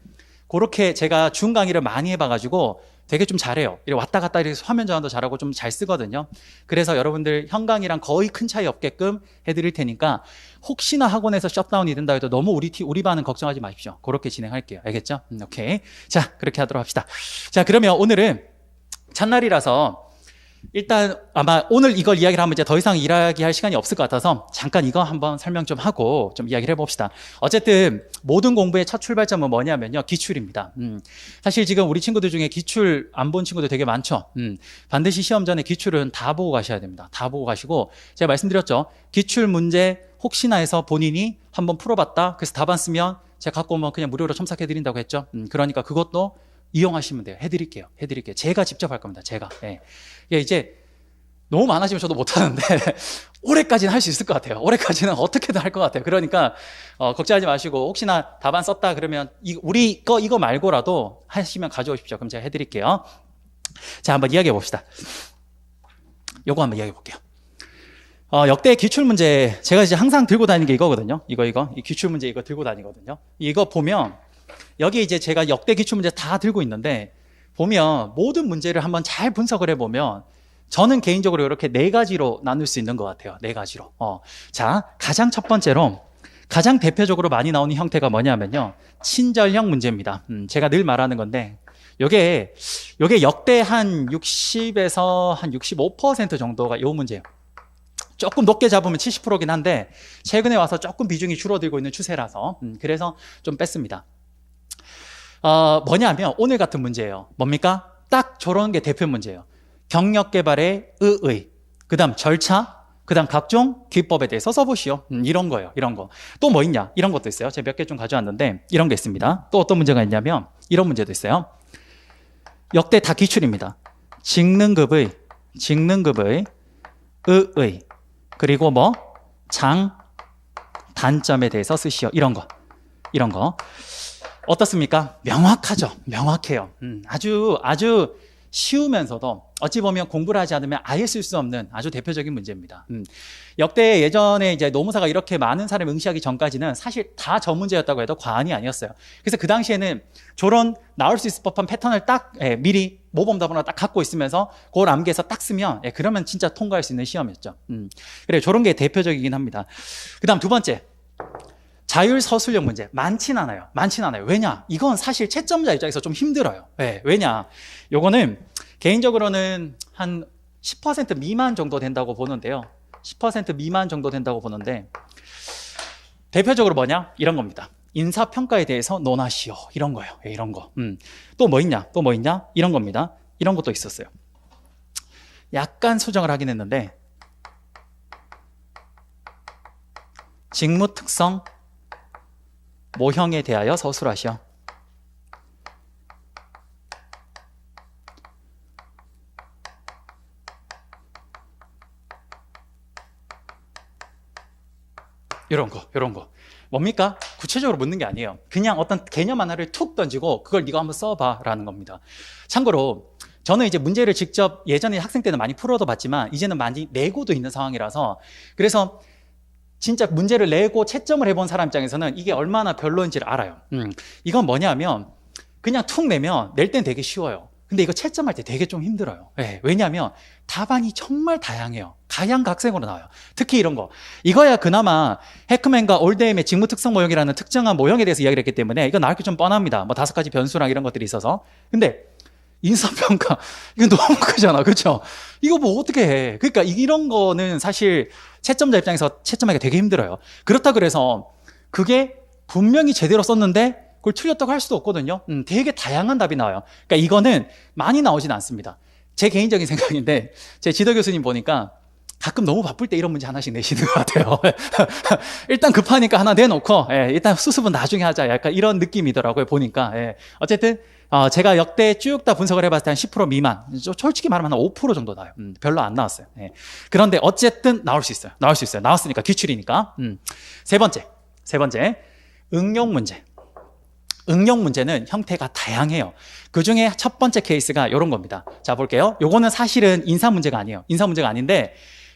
그렇게 제가 중 강의를 많이 해봐가지고 되게 좀 잘해요. 이렇게 왔다 갔다 이렇게 화면 전환도 잘하고 좀 잘 쓰거든요. 그래서 여러분들 현 강의랑 거의 큰 차이 없게끔 해드릴 테니까 혹시나 학원에서 셧다운이 된다 해도 너무 우리 반은 걱정하지 마십시오. 그렇게 진행할게요. 알겠죠? 오케이. 자, 그렇게 하도록 합시다. 자, 그러면 오늘은 첫날이라서 일단 아마 오늘 이걸 이야기를 하면 이제 더 이상 이야기할 시간이 없을 것 같아서 잠깐 이거 한번 설명 좀 하고 좀 이야기를 해봅시다. 어쨌든 모든 공부의 첫 출발점은 뭐냐면요, 기출입니다. 사실 지금 우리 친구들 중에 기출 안 본 친구들 되게 많죠. 반드시 시험 전에 기출은 다 보고 가셔야 됩니다. 다 보고 가시고, 제가 말씀드렸죠, 기출 문제 혹시나 해서 본인이 한번 풀어봤다, 그래서 답안 쓰면 제가 갖고 오면 그냥 무료로 첨삭해드린다고 했죠. 그러니까 그것도 이용하시면 돼요. 해드릴게요. 제가 직접 할 겁니다. 제가. 예. 이게 이제 너무 많아지면 저도 못하는데 올해까지는 할 수 있을 것 같아요. 올해까지는 어떻게든 할 것 같아요. 그러니까 걱정하지 마시고, 혹시나 답안 썼다 그러면 우리 이거 말고라도 하시면 가져오십시오. 그럼 제가 해드릴게요. 자, 한번 이야기해 봅시다. 요거 한번 이야기해 볼게요. 역대 기출문제, 제가 이제 항상 들고 다니는 게 이거거든요. 이 기출문제 이거 들고 다니거든요. 이거 보면 여기 이제 제가 역대 기출문제 다 들고 있는데, 보면 모든 문제를 한번 잘 분석을 해보면 저는 개인적으로 이렇게 네 가지로 나눌 수 있는 것 같아요. 네 가지로. 자, 가장 첫 번째로 가장 대표적으로 많이 나오는 형태가 뭐냐면요, 친절형 문제입니다. 제가 늘 말하는 건데, 요게 역대 한 60에서 한 65% 정도가 요 문제예요. 조금 높게 잡으면 70%긴 한데 최근에 와서 조금 비중이 줄어들고 있는 추세라서 그래서 좀 뺐습니다. 뭐냐면 오늘 같은 문제예요. 뭡니까? 딱 저런 게 대표 문제예요. 경력 개발의 의의, 그 다음 절차, 그 다음 각종 기법에 대해서 써보시오. 이런 거예요. 이런 거. 또 뭐 있냐? 이런 것도 있어요. 제가 몇 개 좀 가져왔는데 이런 게 있습니다. 또 어떤 문제가 있냐면 이런 문제도 있어요. 역대 다 기출입니다. 직능급의 의의, 그리고 뭐 단점에 대해서 쓰시오. 이런 거. 어떻습니까? 명확하죠. 명확해요. 아주 쉬우면서도 어찌 보면 공부를 하지 않으면 아예 쓸 수 없는 아주 대표적인 문제입니다. 역대 예전에 이제 노무사가 이렇게 많은 사람이 응시하기 전까지는 사실 다 저 문제였다고 해도 과언이 아니었어요. 그래서 그 당시에는 저런 나올 수 있을 법한 패턴을 딱 미리 모범답안으로 딱 갖고 있으면서 그걸 암기해서 딱 쓰면 그러면 진짜 통과할 수 있는 시험이었죠. 그래, 저런 게 대표적이긴 합니다. 그 다음 두 번째, 자율서술형 문제 많진 않아요. 왜냐? 이건 사실 채점자 입장에서 좀 힘들어요. 왜냐? 요거는 개인적으로는 한 10% 미만 정도 된다고 보는데요. 10% 미만 정도 된다고 보는데, 대표적으로 뭐냐? 이런 겁니다. 인사평가에 대해서 논하시오. 이런 거예요. 이런 거. 또 뭐 있냐? 이런 겁니다. 이런 것도 있었어요. 약간 수정을 하긴 했는데, 직무 특성 모형에 대하여 서술하시오. 이런 거. 뭡니까? 구체적으로 묻는 게 아니에요. 그냥 어떤 개념 하나를 툭 던지고 그걸 네가 한번 써봐 라는 겁니다. 참고로 저는 이제 문제를 직접 예전에 학생 때는 많이 풀어도 봤지만 이제는 많이 내고도 있는 상황이라서, 그래서 진짜 문제를 내고 채점을 해본 사람 입장에서는 이게 얼마나 별로인지를 알아요. 이건 뭐냐면 그냥 툭 내면 낼 땐 되게 쉬워요. 근데 이거 채점할 때 되게 좀 힘들어요. 왜냐하면 답안이 정말 다양해요. 가양각색으로 나와요. 특히 이런 거. 이거야 그나마 해크맨과 올데임의 직무 특성 모형이라는 특정한 모형에 대해서 이야기를 했기 때문에 이거 나올 게 좀 뻔합니다. 뭐 5가지 변수랑 이런 것들이 있어서. 근데 인사평가 이거 너무 크잖아, 그렇죠? 이거 뭐 어떻게 해? 그러니까 이런 거는 사실 채점자 입장에서 채점하기가 되게 힘들어요. 그렇다 그래서 그게 분명히 제대로 썼는데 그걸 틀렸다고 할 수도 없거든요. 되게 다양한 답이 나와요. 그러니까 이거는 많이 나오진 않습니다. 제 개인적인 생각인데 제 지도 교수님 보니까 가끔 너무 바쁠 때 이런 문제 하나씩 내시는 것 같아요. 일단 급하니까 하나 내놓고 일단 수습은 나중에 하자, 약간 이런 느낌이더라고요, 보니까. 어쨌든 제가 역대 쭉 다 분석을 해봤을 때 한 10% 미만, 솔직히 말하면 한 5% 정도 나와요. 별로 안 나왔어요. 그런데 어쨌든 나올 수 있어요. 나왔으니까, 기출이니까. 세 번째, 응용 문제. 응용 문제는 형태가 다양해요. 그 중에 첫 번째 케이스가 이런 겁니다. 자, 볼게요. 요거는 사실은 인사 문제가 아니에요. 인사 문제가 아닌데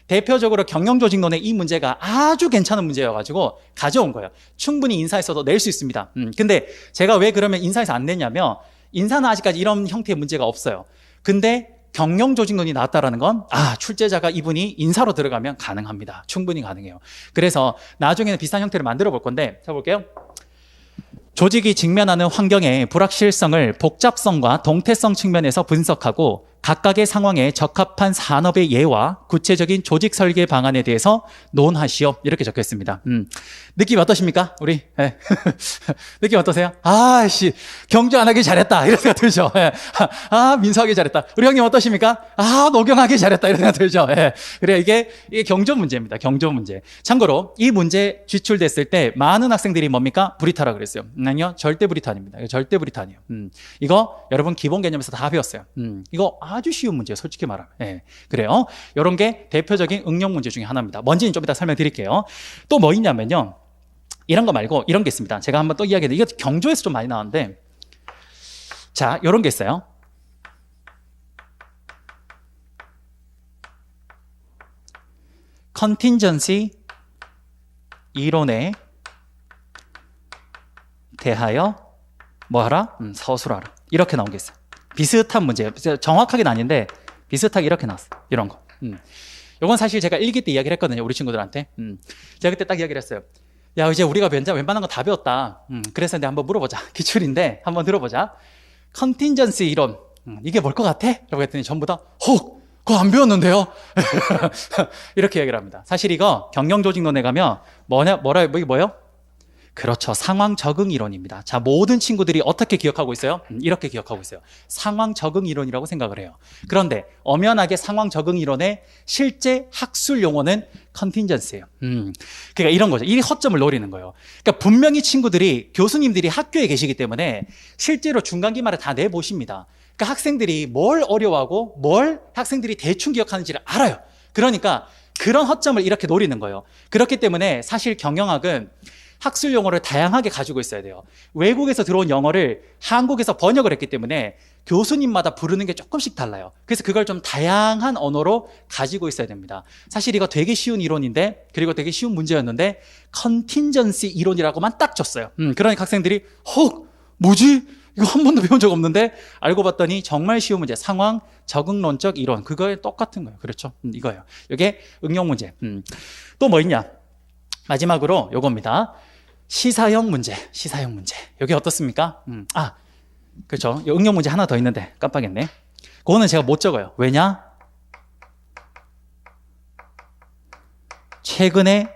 대표적으로 경영조직론의 이 문제가 아주 괜찮은 문제여가지고 가져온 거예요. 충분히 인사에서도 낼 수 있습니다. 근데 제가 왜 그러면 인사에서 안 냈냐면 인사는 아직까지 이런 형태의 문제가 없어요. 근데 경영조직론이 나왔다라는 건 출제자가 이분이 인사로 들어가면 가능합니다. 충분히 가능해요. 그래서 나중에는 비슷한 형태를 만들어 볼 건데 해볼게요. 조직이 직면하는 환경의 불확실성을 복잡성과 동태성 측면에서 분석하고 각각의 상황에 적합한 산업의 예와 구체적인 조직 설계 방안에 대해서 논하시오. 이렇게 적혀 있습니다. 느낌 어떠십니까? 우리? 네. 느낌 어떠세요? 경주 안 하길 잘했다. 이런 생각 들죠? 네. 민수하기 잘했다. 우리 형님 어떠십니까? 녹용하기 잘했다. 이런 생각 들죠? 네. 그래, 이게 경조 문제입니다. 경조 문제. 참고로 이 문제 지출됐을 때 많은 학생들이 뭡니까? 브리타라 그랬어요. 아니요, 절대 브리타 아닙니다. 절대 브리타 아니에요. 이거 여러분 기본 개념에서 다 배웠어요. 이거 아주 쉬운 문제예요. 솔직히 말하면. 네, 그래요. 이런 게 대표적인 응용 문제 중에 하나입니다. 뭔지는 좀 이따 설명드릴게요. 또 뭐 있냐면요. 이런 거 말고 이런 게 있습니다. 제가 한번 또 이야기했는데 이거 경조에서 좀 많이 나왔는데 자, 이런 게 있어요. 컨틴전시 이론에 대하여 뭐하라? 서술하라. 이렇게 나온 게 있어요. 비슷한 문제예요. 정확하게는 아닌데 비슷하게 이렇게 나왔어요. 이런 거. 이건 사실 제가 1기 때 이야기를 했거든요. 우리 친구들한테. 제가 그때 딱 이야기를 했어요. 야, 이제 우리가 웬만한 거 다 배웠다. 그래서 내가 한번 물어보자. 기출인데 한번 들어보자. 컨틴전시 이론. 이게 뭘 것 같아? 라고 했더니 전부 다 그거 안 배웠는데요? 이렇게 얘기를 합니다. 사실 이거 경영조직론에 가면 이게 뭐예요? 그렇죠. 상황 적응 이론입니다. 자, 모든 친구들이 어떻게 기억하고 있어요? 이렇게 기억하고 있어요. 상황 적응 이론이라고 생각을 해요. 그런데 엄연하게 상황 적응 이론의 실제 학술 용어는 컨틴전시예요. 그러니까 이런 거죠. 이 허점을 노리는 거예요. 그러니까 분명히 친구들이 교수님들이 학교에 계시기 때문에 실제로 중간 기말을 다 내보십니다. 그러니까 학생들이 뭘 어려워하고 뭘 학생들이 대충 기억하는지를 알아요. 그러니까 그런 허점을 이렇게 노리는 거예요. 그렇기 때문에 사실 경영학은 학술 용어를 다양하게 가지고 있어야 돼요. 외국에서 들어온 영어를 한국에서 번역을 했기 때문에 교수님마다 부르는 게 조금씩 달라요. 그래서 그걸 좀 다양한 언어로 가지고 있어야 됩니다. 사실 이거 되게 쉬운 이론인데, 그리고 되게 쉬운 문제였는데 컨틴전시 이론이라고만 딱 줬어요. 그러니까 학생들이 뭐지? 이거 한 번도 배운 적 없는데 알고 봤더니 정말 쉬운 문제, 상황 적응론적 이론, 그거에 똑같은 거예요. 그렇죠? 이거예요. 이게 응용 문제. 또 뭐 있냐? 마지막으로 요겁니다. 시사형 문제. 여기 어떻습니까? 그렇죠. 응용 문제 하나 더 있는데 깜빡했네. 그거는 제가 못 적어요. 왜냐? 최근에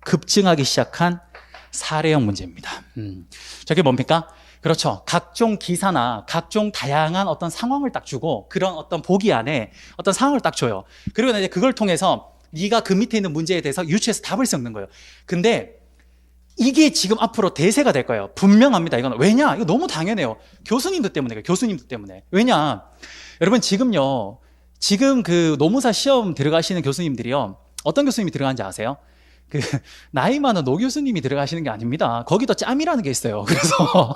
급증하기 시작한 사례형 문제입니다. 저게 뭡니까? 그렇죠. 각종 기사나 각종 다양한 어떤 상황을 딱 주고 그런 어떤 보기 안에 어떤 상황을 딱 줘요. 그리고 이제 그걸 통해서 네가 그 밑에 있는 문제에 대해서 유추해서 답을 섞는 거예요. 근데 이게 지금 앞으로 대세가 될 거예요. 분명합니다. 이건 왜냐? 이거 너무 당연해요. 교수님들 때문에. 왜냐? 여러분 지금 그 노무사 시험 들어가시는 교수님들이요. 어떤 교수님이 들어가는지 아세요? 나이 많은 노 교수님이 들어가시는 게 아닙니다. 거기도 짬이라는 게 있어요. 그래서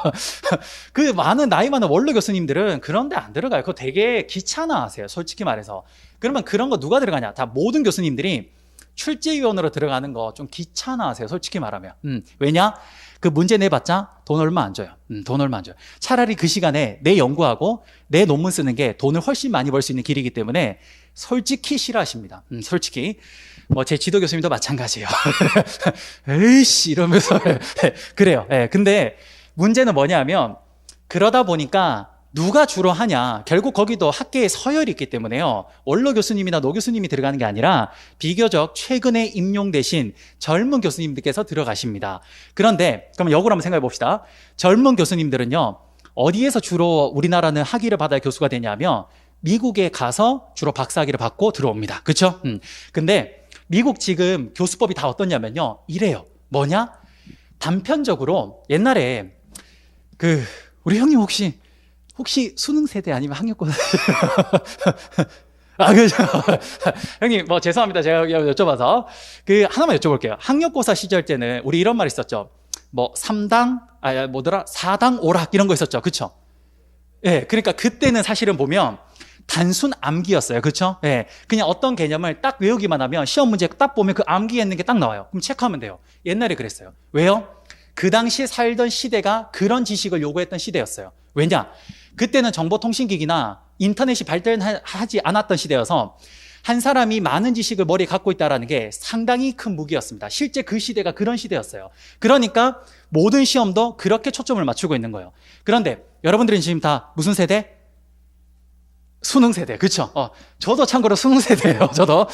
그 많은 나이 많은 원로 교수님들은 그런데 안 들어가요. 그거 되게 귀찮아하세요. 솔직히 말해서. 그러면 그런 거 누가 들어가냐? 다 모든 교수님들이 출제위원으로 들어가는 거 좀 귀찮아하세요. 솔직히 말하면. 왜냐? 그 문제 내봤자 돈 얼마 안 줘요. 돈 얼마 안 줘요. 차라리 그 시간에 내 연구하고 내 논문 쓰는 게 돈을 훨씬 많이 벌 수 있는 길이기 때문에 솔직히 싫어하십니다. 솔직히. 제 지도 교수님도 마찬가지예요. 에이씨 이러면서 그래요. 근데 문제는 뭐냐면 그러다 보니까 누가 주로 하냐? 결국 거기도 학계에 서열이 있기 때문에요. 원로 교수님이나 노 교수님이 들어가는 게 아니라 비교적 최근에 임용되신 젊은 교수님들께서 들어가십니다. 그런데 그럼 역으로 한번 생각해 봅시다. 젊은 교수님들은요. 어디에서 주로 우리나라는 학위를 받아야 교수가 되냐면 미국에 가서 주로 박사학위를 받고 들어옵니다. 그렇죠? 근데 미국 지금 교수법이 다 어떻냐면요. 이래요. 뭐냐? 단편적으로 옛날에 우리 형님 혹시 수능 세대 아니면 학력고사 그죠. 형님 죄송합니다. 제가 여쭤봐서 하나만 여쭤볼게요. 학력고사 시절 때는 우리 이런 말 있었죠. 4당 오락 이런 거 있었죠. 그쵸? 예, 그러니까 그때는 사실은 보면 단순 암기였어요. 그렇죠? 예. 그냥 어떤 개념을 딱 외우기만 하면 시험 문제 딱 보면 그 암기했는 게 딱 나와요. 그럼 체크하면 돼요. 옛날에 그랬어요. 왜요? 그 당시 살던 시대가 그런 지식을 요구했던 시대였어요. 왜냐? 그때는 정보통신기기나 인터넷이 발달하지 않았던 시대여서 한 사람이 많은 지식을 머리에 갖고 있다는 게 상당히 큰 무기였습니다. 실제 그 시대가 그런 시대였어요. 그러니까 모든 시험도 그렇게 초점을 맞추고 있는 거예요. 그런데 여러분들은 지금 다 무슨 세대? 수능 세대. 그렇죠? 저도 참고로 수능 세대예요. 저도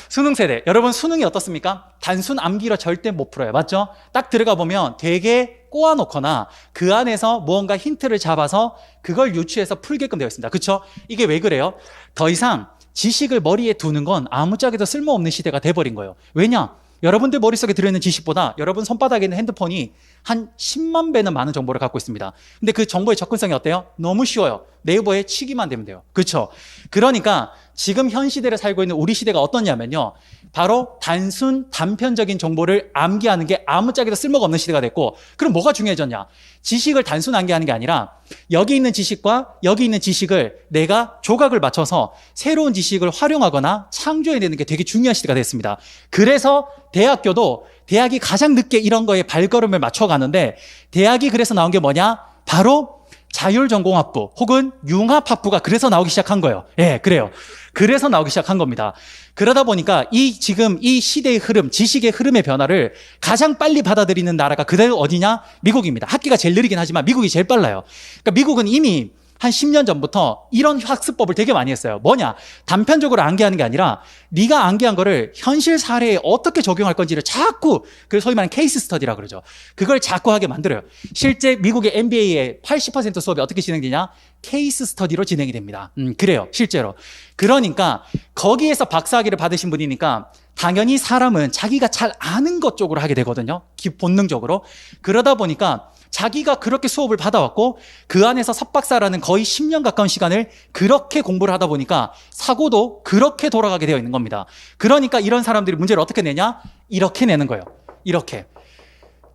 수능 세대. 여러분 수능이 어떻습니까? 단순 암기로 절대 못 풀어요. 맞죠? 딱 들어가 보면 되게 꼬아놓거나 그 안에서 무언가 힌트를 잡아서 그걸 유추해서 풀게끔 되어 있습니다. 그렇죠? 이게 왜 그래요? 더 이상 지식을 머리에 두는 건 아무짝에도 쓸모없는 시대가 돼버린 거예요. 왜냐? 여러분들 머릿속에 들어있는 지식보다 여러분 손바닥에 있는 핸드폰이 한 10만 배는 많은 정보를 갖고 있습니다. 근데 그 정보의 접근성이 어때요? 너무 쉬워요. 네이버에 치기만 되면 돼요. 그렇죠? 그러니까 지금 현 시대를 살고 있는 우리 시대가 어떠냐면요. 바로 단순 단편적인 정보를 암기하는 게 아무짝에도 쓸모가 없는 시대가 됐고, 그럼 뭐가 중요해졌냐? 지식을 단순 암기하는 게 아니라 여기 있는 지식과 여기 있는 지식을 내가 조각을 맞춰서 새로운 지식을 활용하거나 창조해내는 게 되게 중요한 시대가 됐습니다. 그래서 대학이 가장 늦게 이런 거에 발걸음을 맞춰가는데, 대학이 그래서 나온 게 뭐냐? 바로 자율전공학부 혹은 융합학부가 그래서 나오기 시작한 거예요. 예, 그래요. 그래서 나오기 시작한 겁니다. 그러다 보니까 지금 이 시대의 흐름, 지식의 흐름의 변화를 가장 빨리 받아들이는 나라가 그대로 어디냐? 미국입니다. 학기가 제일 느리긴 하지만 미국이 제일 빨라요. 그러니까 미국은 이미 한 10년 전부터 이런 학습법을 되게 많이 했어요. 뭐냐? 단편적으로 암기하는 게 아니라 네가 암기한 거를 현실 사례에 어떻게 적용할 건지를 자꾸, 그래서 소위 말하는 케이스 스터디라고 그러죠. 그걸 자꾸 하게 만들어요. 실제 미국의 MBA의 80% 수업이 어떻게 진행되냐? 케이스 스터디로 진행이 됩니다. 그래요. 실제로. 그러니까 거기에서 박사학위를 받으신 분이니까 당연히 사람은 자기가 잘 아는 것 쪽으로 하게 되거든요. 본능적으로. 그러다 보니까 자기가 그렇게 수업을 받아왔고 그 안에서 석박사라는 거의 10년 가까운 시간을 그렇게 공부를 하다 보니까 사고도 그렇게 돌아가게 되어 있는 겁니다. 그러니까 이런 사람들이 문제를 어떻게 내냐? 이렇게 내는 거예요. 이렇게.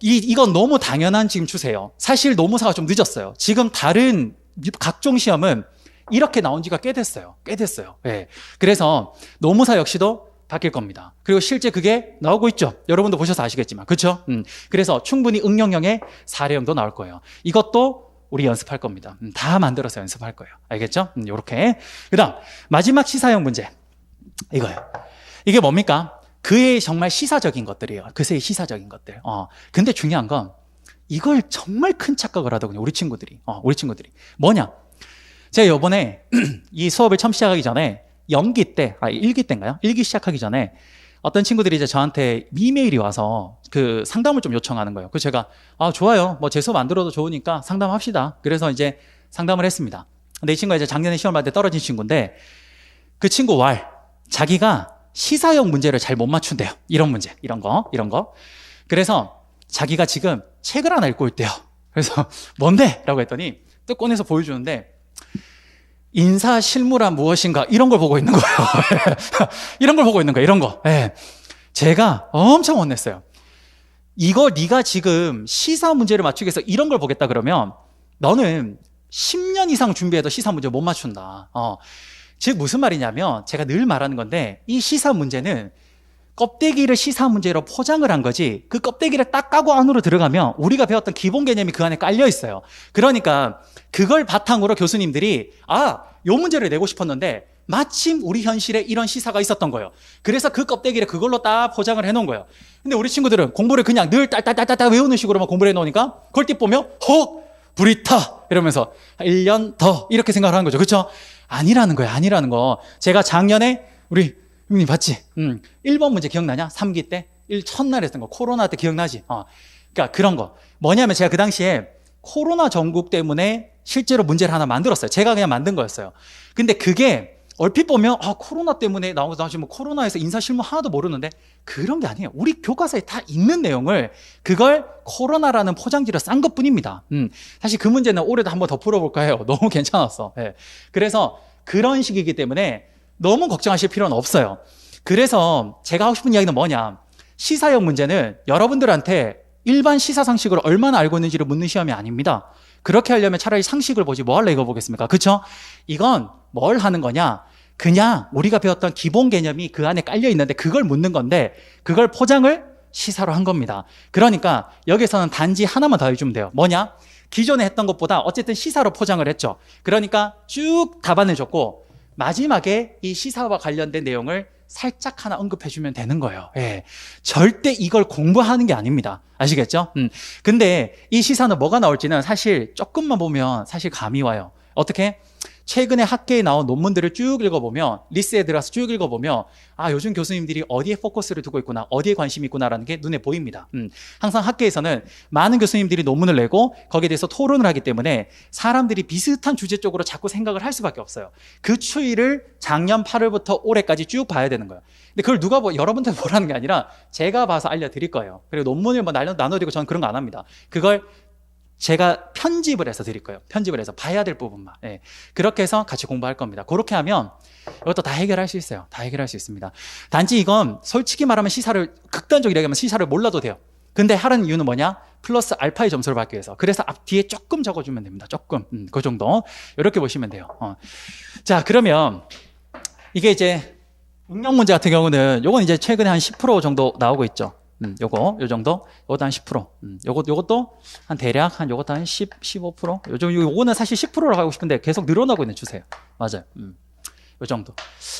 이건 너무 당연한 지금 추세예요. 사실 노무사가 좀 늦었어요. 지금 다른 각종 시험은 이렇게 나온 지가 꽤 됐어요. 네. 그래서 노무사 역시도 바뀔 겁니다. 그리고 실제 그게 나오고 있죠. 여러분도 보셔서 아시겠지만. 그렇죠? 그래서 충분히 응용형의 사례형도 나올 거예요. 이것도 우리 연습할 겁니다. 다 만들어서 연습할 거예요. 알겠죠? 요렇게. 그다음 마지막 시사형 문제. 이거예요. 이게 뭡니까? 그의 정말 시사적인 것들이에요. 그의 시사적인 것들. 근데 중요한 건 이걸 정말 큰 착각을 하더군요. 우리 친구들이. 뭐냐? 제가 요번에 이 수업을 처음 시작하기 전에 1기 때인가요? 1기 시작하기 전에 어떤 친구들이 이제 저한테 이메일이 와서 그 상담을 좀 요청하는 거예요. 그래서 제가, 좋아요. 뭐 제 수업 안 들어도 좋으니까 상담합시다. 그래서 이제 상담을 했습니다. 근데 이 친구가 이제 작년에 시험 볼 때 떨어진 친구인데 그 친구 자기가 시사형 문제를 잘 못 맞춘대요. 이런 문제, 이런 거. 그래서 자기가 지금 책을 하나 읽고 있대요. 그래서 뭔데? 라고 했더니 또 꺼내서 보여주는데 인사 실무란 무엇인가 이런 걸 보고 있는 거예요. 이런 걸 보고 있는 거예요. 이런 거. 네. 제가 엄청 혼냈어요. 이거 네가 지금 시사 문제를 맞추기 위해서 이런 걸 보겠다 그러면 너는 10년 이상 준비해도 시사 문제 못 맞춘다. 즉 무슨 말이냐면 제가 늘 말하는 건데 이 시사 문제는 껍데기를 시사 문제로 포장을 한 거지 그 껍데기를 딱 까고 안으로 들어가면 우리가 배웠던 기본 개념이 그 안에 깔려 있어요. 그러니까 그걸 바탕으로 교수님들이 요 문제를 내고 싶었는데 마침 우리 현실에 이런 시사가 있었던 거예요. 그래서 그 껍데기를 그걸로 딱 포장을 해놓은 거예요. 근데 우리 친구들은 공부를 그냥 늘 딸딸딸딸 외우는 식으로만 공부를 해놓으니까 그걸 띠 보면 불이 타 이러면서 1년 더 이렇게 생각을 하는 거죠. 그렇죠? 아니라는 거. 제가 작년에 우리 형님 봤지? 1번 문제 기억나냐? 3기 때? 첫날 했던 거. 코로나 때 기억나지? 그러니까 그런 거. 뭐냐면 제가 그 당시에 코로나 전국 때문에 실제로 문제를 하나 만들었어요. 제가 그냥 만든 거였어요. 근데 그게 얼핏 보면 코로나 때문에 나 지금 코로나에서 인사 실무 하나도 모르는데 그런 게 아니에요. 우리 교과서에 다 있는 내용을 그걸 코로나라는 포장지로 싼 것뿐입니다. 사실 그 문제는 올해도 한번 더 풀어볼까 해요. 너무 괜찮았어. 네. 그래서 그런 식이기 때문에 너무 걱정하실 필요는 없어요. 그래서 제가 하고 싶은 이야기는 뭐냐? 시사형 문제는 여러분들한테 일반 시사 상식을 얼마나 알고 있는지를 묻는 시험이 아닙니다. 그렇게 하려면 차라리 상식을 보지 뭐 할래 이거 보겠습니까? 그쵸? 이건 뭘 하는 거냐? 그냥 우리가 배웠던 기본 개념이 그 안에 깔려 있는데 그걸 묻는 건데 그걸 포장을 시사로 한 겁니다. 그러니까 여기서는 단지 하나만 더 해주면 돼요. 뭐냐? 기존에 했던 것보다 어쨌든 시사로 포장을 했죠. 그러니까 쭉 답안을 줬고 마지막에 이 시사와 관련된 내용을 살짝 하나 언급해주면 되는 거예요. 예. 절대 이걸 공부하는 게 아닙니다. 아시겠죠? 근데 이 시사는 뭐가 나올지는 사실 조금만 보면 사실 감이 와요. 어떻게? 최근에 학계에 나온 논문들을 쭉 읽어보면, 리스에 들어가서 쭉 읽어보면, 아, 요즘 교수님들이 어디에 포커스를 두고 있구나, 어디에 관심이 있구나라는 게 눈에 보입니다. 항상 학계에서는 많은 교수님들이 논문을 내고 거기에 대해서 토론을 하기 때문에 사람들이 비슷한 주제 쪽으로 자꾸 생각을 할 수밖에 없어요. 그 추이를 작년 8월부터 올해까지 쭉 봐야 되는 거예요. 근데 그걸 누가 여러분들 보라는 게 아니라 제가 봐서 알려드릴 거예요. 그리고 논문을 뭐 나눠드리고 저는 그런 거 안 합니다. 그걸 제가 편집을 해서 드릴 거예요. 편집을 해서 봐야 될 부분만. 예. 그렇게 해서 같이 공부할 겁니다. 그렇게 하면 이것도 다 해결할 수 있어요. 다 해결할 수 있습니다. 단지 이건 솔직히 말하면 시사를, 극단적으로 얘기하면 시사를 몰라도 돼요. 근데 하라는 이유는 뭐냐? 플러스 알파의 점수를 받기 위해서. 그래서 앞뒤에 조금 적어주면 됩니다. 조금. 그 정도. 이렇게 보시면 돼요. 자, 그러면 이게 이제 응용 문제 같은 경우는 요건 이제 최근에 한 10% 정도 나오고 있죠. 요 정도? 요것도 한 10%. 요것도 한 대략 요것도 한 10, 15%? 요거는 사실 10%라고 하고 싶은데 계속 늘어나고 있는 추세예요. 맞아요. 요 정도.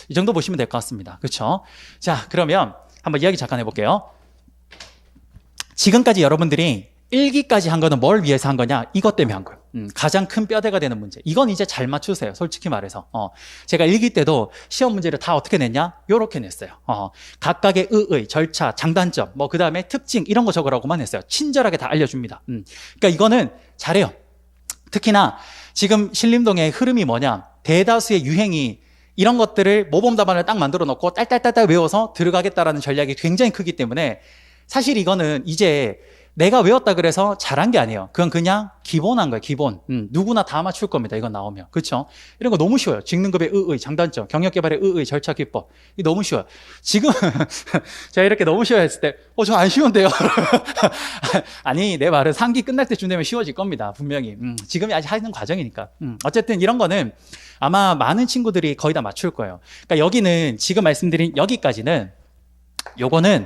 이 정도 보시면 될 것 같습니다. 그렇죠? 자, 그러면 한번 이야기 잠깐 해볼게요. 지금까지 여러분들이 1기까지 한 거는 뭘 위해서 한 거냐? 이것 때문에 한 거예요. 가장 큰 뼈대가 되는 문제. 이건 이제 잘 맞추세요. 솔직히 말해서. 제가 1기 때도 시험 문제를 다 어떻게 냈냐? 요렇게 냈어요. 각각의 의의, 절차, 장단점, 뭐 그 다음에 특징 이런 거 적으라고만 했어요. 친절하게 다 알려줍니다. 그러니까 이거는 잘해요. 특히나 지금 신림동의 흐름이 뭐냐? 대다수의 유행이 이런 것들을 모범 답안을 딱 만들어 놓고 딸딸딸딸 외워서 들어가겠다라는 전략이 굉장히 크기 때문에 사실 이거는 이제 내가 외웠다 그래서 잘한 게 아니에요. 그건 그냥 기본한 거예요. 기본. 누구나 다 맞출 겁니다. 이건 나오면. 그렇죠? 이런 거 너무 쉬워요. 직능급의 의의, 장단점, 경력개발의 의의, 절차, 기법. 이 너무 쉬워요. 지금 제가 이렇게 너무 쉬워 했을 때 저 안 쉬운데요? 아니, 내 말은 3기 끝날 때쯤 되면 쉬워질 겁니다. 분명히. 지금이 아직 하는 과정이니까. 어쨌든 이런 거는 아마 많은 친구들이 거의 다 맞출 거예요. 그러니까 여기는 지금 말씀드린 여기까지는 요거는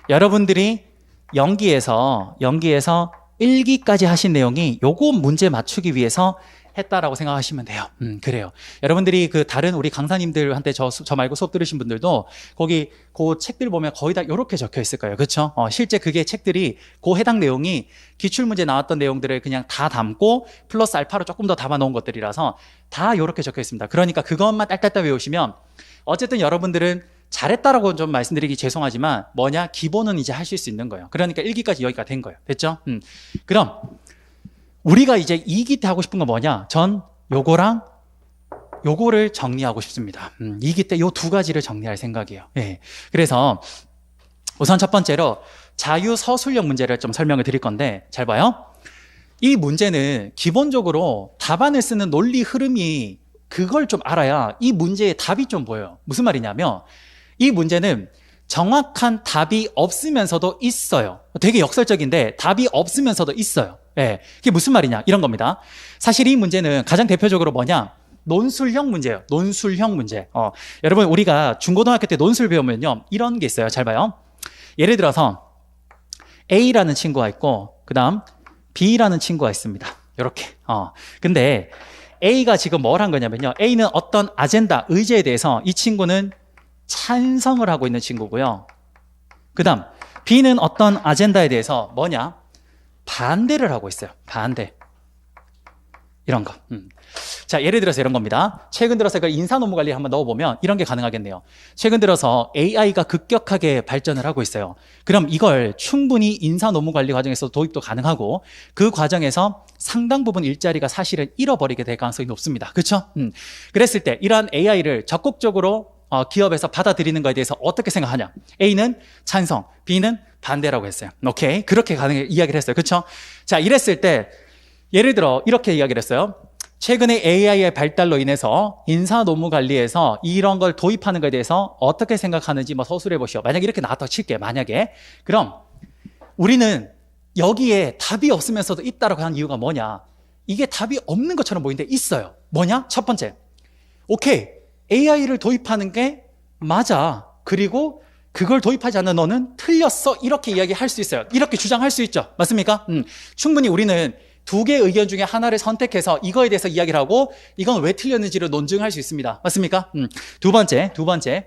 여러분들이 연기에서 1기까지 하신 내용이 요거 문제 맞추기 위해서 했다라고 생각하시면 돼요. 그래요. 여러분들이 그 다른 우리 강사님들한테 저 말고 수업 들으신 분들도 거기 그 책들 보면 거의 다 요렇게 적혀 있을 거예요. 그렇죠? 실제 그게 책들이 그 해당 내용이 기출문제 나왔던 내용들을 그냥 다 담고 플러스 알파로 조금 더 담아 놓은 것들이라서 다 요렇게 적혀 있습니다. 그러니까 그것만 딸딸딸 외우시면 어쨌든 여러분들은 잘했다라고 좀 말씀드리기 죄송하지만 뭐냐? 기본은 이제 하실 수 있는 거예요. 그러니까 1기까지 여기가 된 거예요. 됐죠? 그럼 우리가 이제 2기 때 하고 싶은 건 뭐냐? 전 요거랑 요거를 정리하고 싶습니다. 2기 때 요 두 가지를 정리할 생각이에요. 예. 그래서 우선 첫 번째로 자유서술형 문제를 좀 설명을 드릴 건데 잘 봐요. 이 문제는 기본적으로 답안을 쓰는 논리 흐름이 그걸 좀 알아야 이 문제의 답이 좀 보여요. 무슨 말이냐면 이 문제는 정확한 답이 없으면서도 있어요. 되게 역설적인데 답이 없으면서도 있어요. 예. 이게 무슨 말이냐? 이런 겁니다. 사실 이 문제는 가장 대표적으로 뭐냐? 논술형 문제예요. 논술형 문제. 여러분 우리가 중고등학교 때 논술 배우면요. 이런 게 있어요. 잘 봐요. 예를 들어서 A라는 친구가 있고 그다음 B라는 친구가 있습니다. 이렇게. 근데 A가 지금 뭘 한 거냐면요. A는 어떤 아젠다, 의제에 대해서 이 친구는 찬성을 하고 있는 친구고요. 그 다음 B는 어떤 아젠다에 대해서 뭐냐? 반대를 하고 있어요. 반대. 이런 거. 자, 예를 들어서 이런 겁니다. 최근 들어서 이걸 인사노무관리에 한번 넣어보면 이런 게 가능하겠네요. 최근 들어서 AI가 급격하게 발전을 하고 있어요. 그럼 이걸 충분히 인사노무관리 과정에서 도입도 가능하고 그 과정에서 상당 부분 일자리가 사실은 잃어버리게 될 가능성이 높습니다. 그렇죠? 그랬을 때 이러한 AI를 적극적으로 기업에서 받아들이는 것에 대해서 어떻게 생각하냐? A는 찬성, B는 반대라고 했어요. 오케이? 그렇게 이야기를 했어요. 그렇죠? 자, 이랬을 때 예를 들어 이렇게 이야기를 했어요. 최근에 AI의 발달로 인해서 인사 노무 관리에서 이런 걸 도입하는 것에 대해서 어떻게 생각하는지 뭐 서술해 보시오. 만약에 이렇게 나왔다고 칠게. 만약에. 그럼 우리는 여기에 답이 없으면서도 있다라고 한 이유가 뭐냐? 이게 답이 없는 것처럼 보이는데 있어요. 뭐냐? 첫 번째. 오케이, AI를 도입하는 게 맞아. 그리고 그걸 도입하지 않는 너는 틀렸어. 이렇게 이야기할 수 있어요. 이렇게 주장할 수 있죠. 맞습니까? 충분히 우리는 두 개의 의견 중에 하나를 선택해서 이거에 대해서 이야기를 하고 이건 왜 틀렸는지를 논증할 수 있습니다. 맞습니까? 두 번째.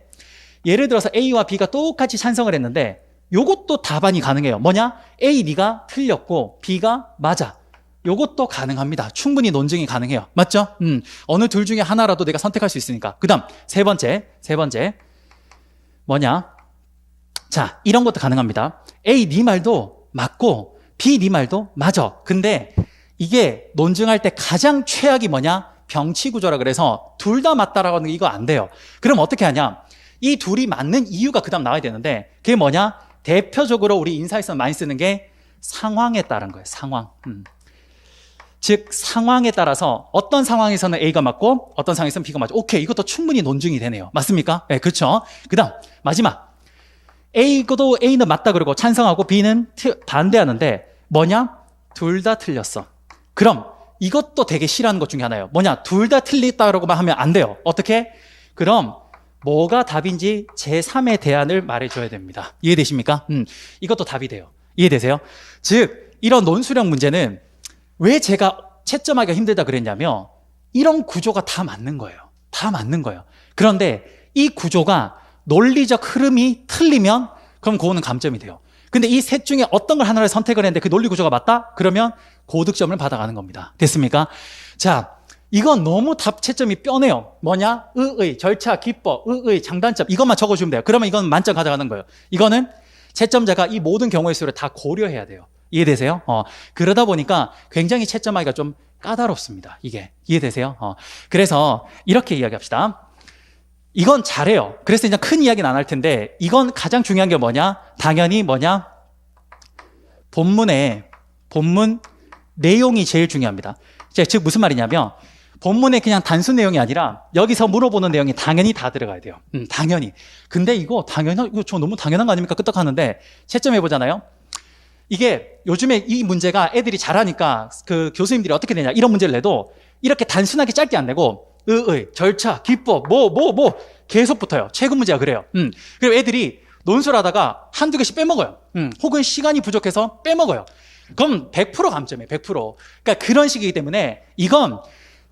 예를 들어서 A와 B가 똑같이 찬성을 했는데 요것도 답안이 가능해요. 뭐냐? A, 네가 틀렸고 B가 맞아. 요것도 가능합니다. 충분히 논증이 가능해요. 맞죠? 어느 둘 중에 하나라도 내가 선택할 수 있으니까. 그 다음, 세 번째. 뭐냐? 자, 이런 것도 가능합니다. A, 네 말도 맞고, B, 네 말도 맞아. 근데 이게 논증할 때 가장 최악이 뭐냐? 병치구조라 그래서 둘 다 맞다라고 하는 게 이거 안 돼요. 그럼 어떻게 하냐? 이 둘이 맞는 이유가 그 다음 나와야 되는데, 그게 뭐냐? 대표적으로 우리 인사에서 많이 쓰는 게 상황에 따른 거예요. 상황. 즉 상황에 따라서 어떤 상황에서는 A가 맞고 어떤 상황에서는 B가 맞고, 오케이, 이것도 충분히 논증이 되네요. 맞습니까? 네, 그렇죠. 그 다음 마지막, A는 맞다 그러고 찬성하고 B는 반대하는데 뭐냐? 둘 다 틀렸어. 그럼 이것도 되게 싫어하는 것 중에 하나예요. 뭐냐? 둘 다 틀렸다라고만 하면 안 돼요. 어떻게? 그럼 뭐가 답인지 제3의 대안을 말해줘야 됩니다. 이해되십니까? 이것도 답이 돼요. 이해되세요? 즉 이런 논술형 문제는 왜 제가 채점하기가 힘들다 그랬냐면 이런 구조가 다 맞는 거예요. 다 맞는 거예요. 그런데 이 구조가 논리적 흐름이 틀리면 그럼 그거는 감점이 돼요. 근데 이 셋 중에 어떤 걸 하나를 선택을 했는데 그 논리 구조가 맞다? 그러면 고득점을 받아가는 겁니다. 됐습니까? 자, 이건 너무 답 채점이 뼈네요. 뭐냐? 의의, 절차, 기법, 의의, 장단점, 이것만 적어주면 돼요. 그러면 이건 만점 가져가는 거예요. 이거는 채점자가 이 모든 경우의 수를 다 고려해야 돼요. 이해되세요? 그러다 보니까 굉장히 채점하기가 좀 까다롭습니다. 이게. 이해되세요? 그래서 이렇게 이야기합시다. 이건 잘해요. 그래서 이제 큰 이야기는 안 할 텐데, 이건 가장 중요한 게 뭐냐? 당연히 뭐냐? 본문 내용이 제일 중요합니다. 즉 무슨 말이냐면 본문에 그냥 단순 내용이 아니라 여기서 물어보는 내용이 당연히 다 들어가야 돼요. 당연히. 근데 이거 저 너무 당연한 거 아닙니까? 끄떡하는데 채점해 보잖아요. 이게 요즘에 이 문제가 애들이 잘하니까 그 교수님들이 어떻게 되냐, 이런 문제를 내도 이렇게 단순하게 짧게 안 내고 의의, 절차, 기법, 계속 붙어요. 최근 문제가 그래요. 그리고 애들이 논술하다가 한두 개씩 빼먹어요. 혹은 시간이 부족해서 빼먹어요. 그럼 100% 감점이에요. 100%. 그러니까 그런 식이기 때문에 이건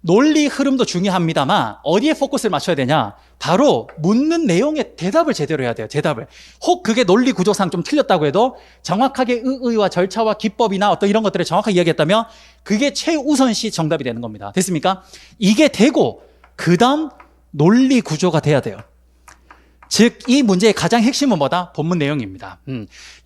논리 흐름도 중요합니다만 어디에 포커스를 맞춰야 되냐? 바로 묻는 내용에 대답을 제대로 해야 돼요. 대답을. 혹 그게 논리 구조상 좀 틀렸다고 해도 정확하게 의의와 절차와 기법이나 어떤 이런 것들을 정확하게 이야기했다면 그게 최우선시 정답이 되는 겁니다. 됐습니까? 이게 되고 그 다음 논리 구조가 돼야 돼요. 즉 이 문제의 가장 핵심은 뭐다? 본문 내용입니다.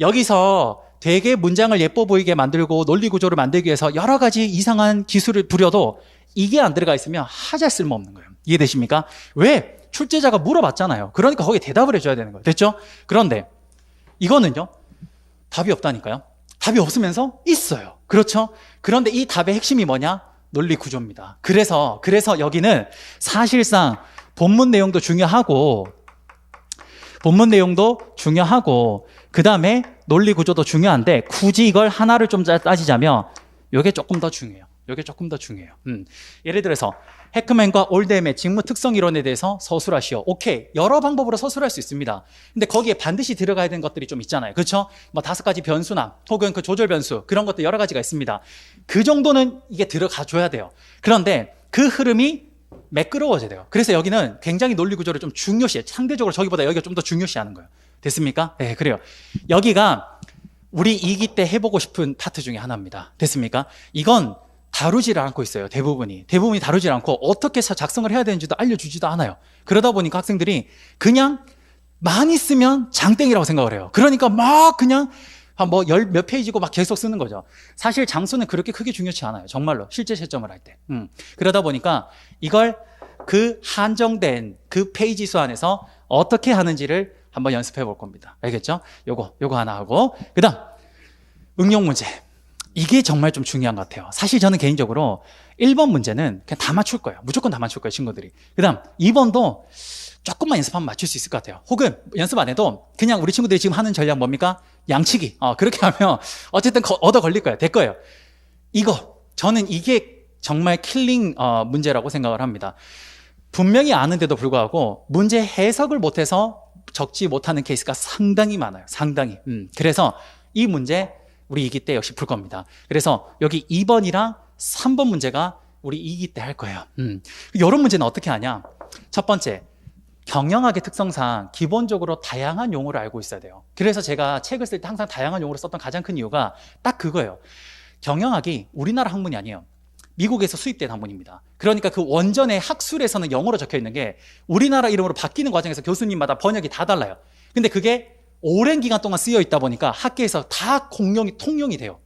여기서 되게 문장을 예뻐 보이게 만들고 논리 구조를 만들기 위해서 여러 가지 이상한 기술을 부려도 이게 안 들어가 있으면 하자 쓸모없는 거예요. 이해되십니까? 왜? 출제자가 물어봤잖아요. 그러니까 거기에 대답을 해줘야 되는 거예요. 됐죠? 그런데 이거는요, 답이 없다니까요. 답이 없으면서 있어요. 그렇죠? 그런데 이 답의 핵심이 뭐냐? 논리 구조입니다. 그래서 여기는 사실상 본문 내용도 중요하고 그 다음에 논리 구조도 중요한데 굳이 이걸 하나를 좀 따지자면 이게 조금 더 중요해요. 예를 들어서 해크맨과 올뎀의 직무 특성 이론에 대해서 서술하시오. 오케이, 여러 방법으로 서술할 수 있습니다. 근데 거기에 반드시 들어가야 되는 것들이 좀 있잖아요. 그렇죠? 뭐 5가지 변수나 혹은 그 조절 변수, 그런 것들 여러 가지가 있습니다. 그 정도는 이게 들어가 줘야 돼요. 그런데 그 흐름이 매끄러워져야 돼요. 그래서 여기는 굉장히 논리 구조를 좀 중요시해. 상대적으로 저기보다 여기가 좀 더 중요시하는 거예요. 됐습니까? 네, 그래요. 여기가 우리 2기 때 해보고 싶은 파트 중에 하나입니다. 됐습니까? 이건 다루지를 않고 있어요. 대부분이 다루지 않고 어떻게 작성을 해야 되는지도 알려주지도 않아요. 그러다 보니까 학생들이 그냥 많이 쓰면 장땡이라고 생각을 해요. 그러니까 막 그냥 뭐 몇 페이지고 막 계속 쓰는 거죠. 사실 장수는 그렇게 크게 중요치 않아요. 정말로 실제 채점을 할 때. 그러다 보니까 이걸 그 한정된 그 페이지 수 안에서 어떻게 하는지를 한번 연습해 볼 겁니다. 알겠죠? 요거 하나 하고, 그 다음 응용 문제. 이게 정말 좀 중요한 것 같아요. 사실 저는 개인적으로 1번 문제는 그냥 다 맞출 거예요. 무조건 다 맞출 거예요, 친구들이. 그 다음 2번도 조금만 연습하면 맞출 수 있을 것 같아요. 혹은 연습 안 해도 그냥 우리 친구들이 지금 하는 전략 뭡니까? 양치기. 그렇게 하면 어쨌든 얻어 걸릴 거예요. 될 거예요. 저는 이게 정말 킬링 문제라고 생각을 합니다. 분명히 아는데도 불구하고 문제 해석을 못해서 적지 못하는 케이스가 상당히 많아요. 상당히. 그래서 이 문제 우리 2기 때 역시 풀 겁니다. 그래서 여기 2번이랑 3번 문제가 우리 2기 때 할 거예요. 이런 문제는 어떻게 하냐? 첫 번째, 경영학의 특성상 기본적으로 다양한 용어를 알고 있어야 돼요. 그래서 제가 책을 쓸 때 항상 다양한 용어를 썼던 가장 큰 이유가 딱 그거예요. 경영학이 우리나라 학문이 아니에요. 미국에서 수입된 학문입니다. 그러니까 그 원전의 학술에서는 영어로 적혀 있는 게 우리나라 이름으로 바뀌는 과정에서 교수님마다 번역이 다 달라요. 근데 그게 오랜 기간 동안 쓰여 있다 보니까 학계에서 다 통용이 돼요.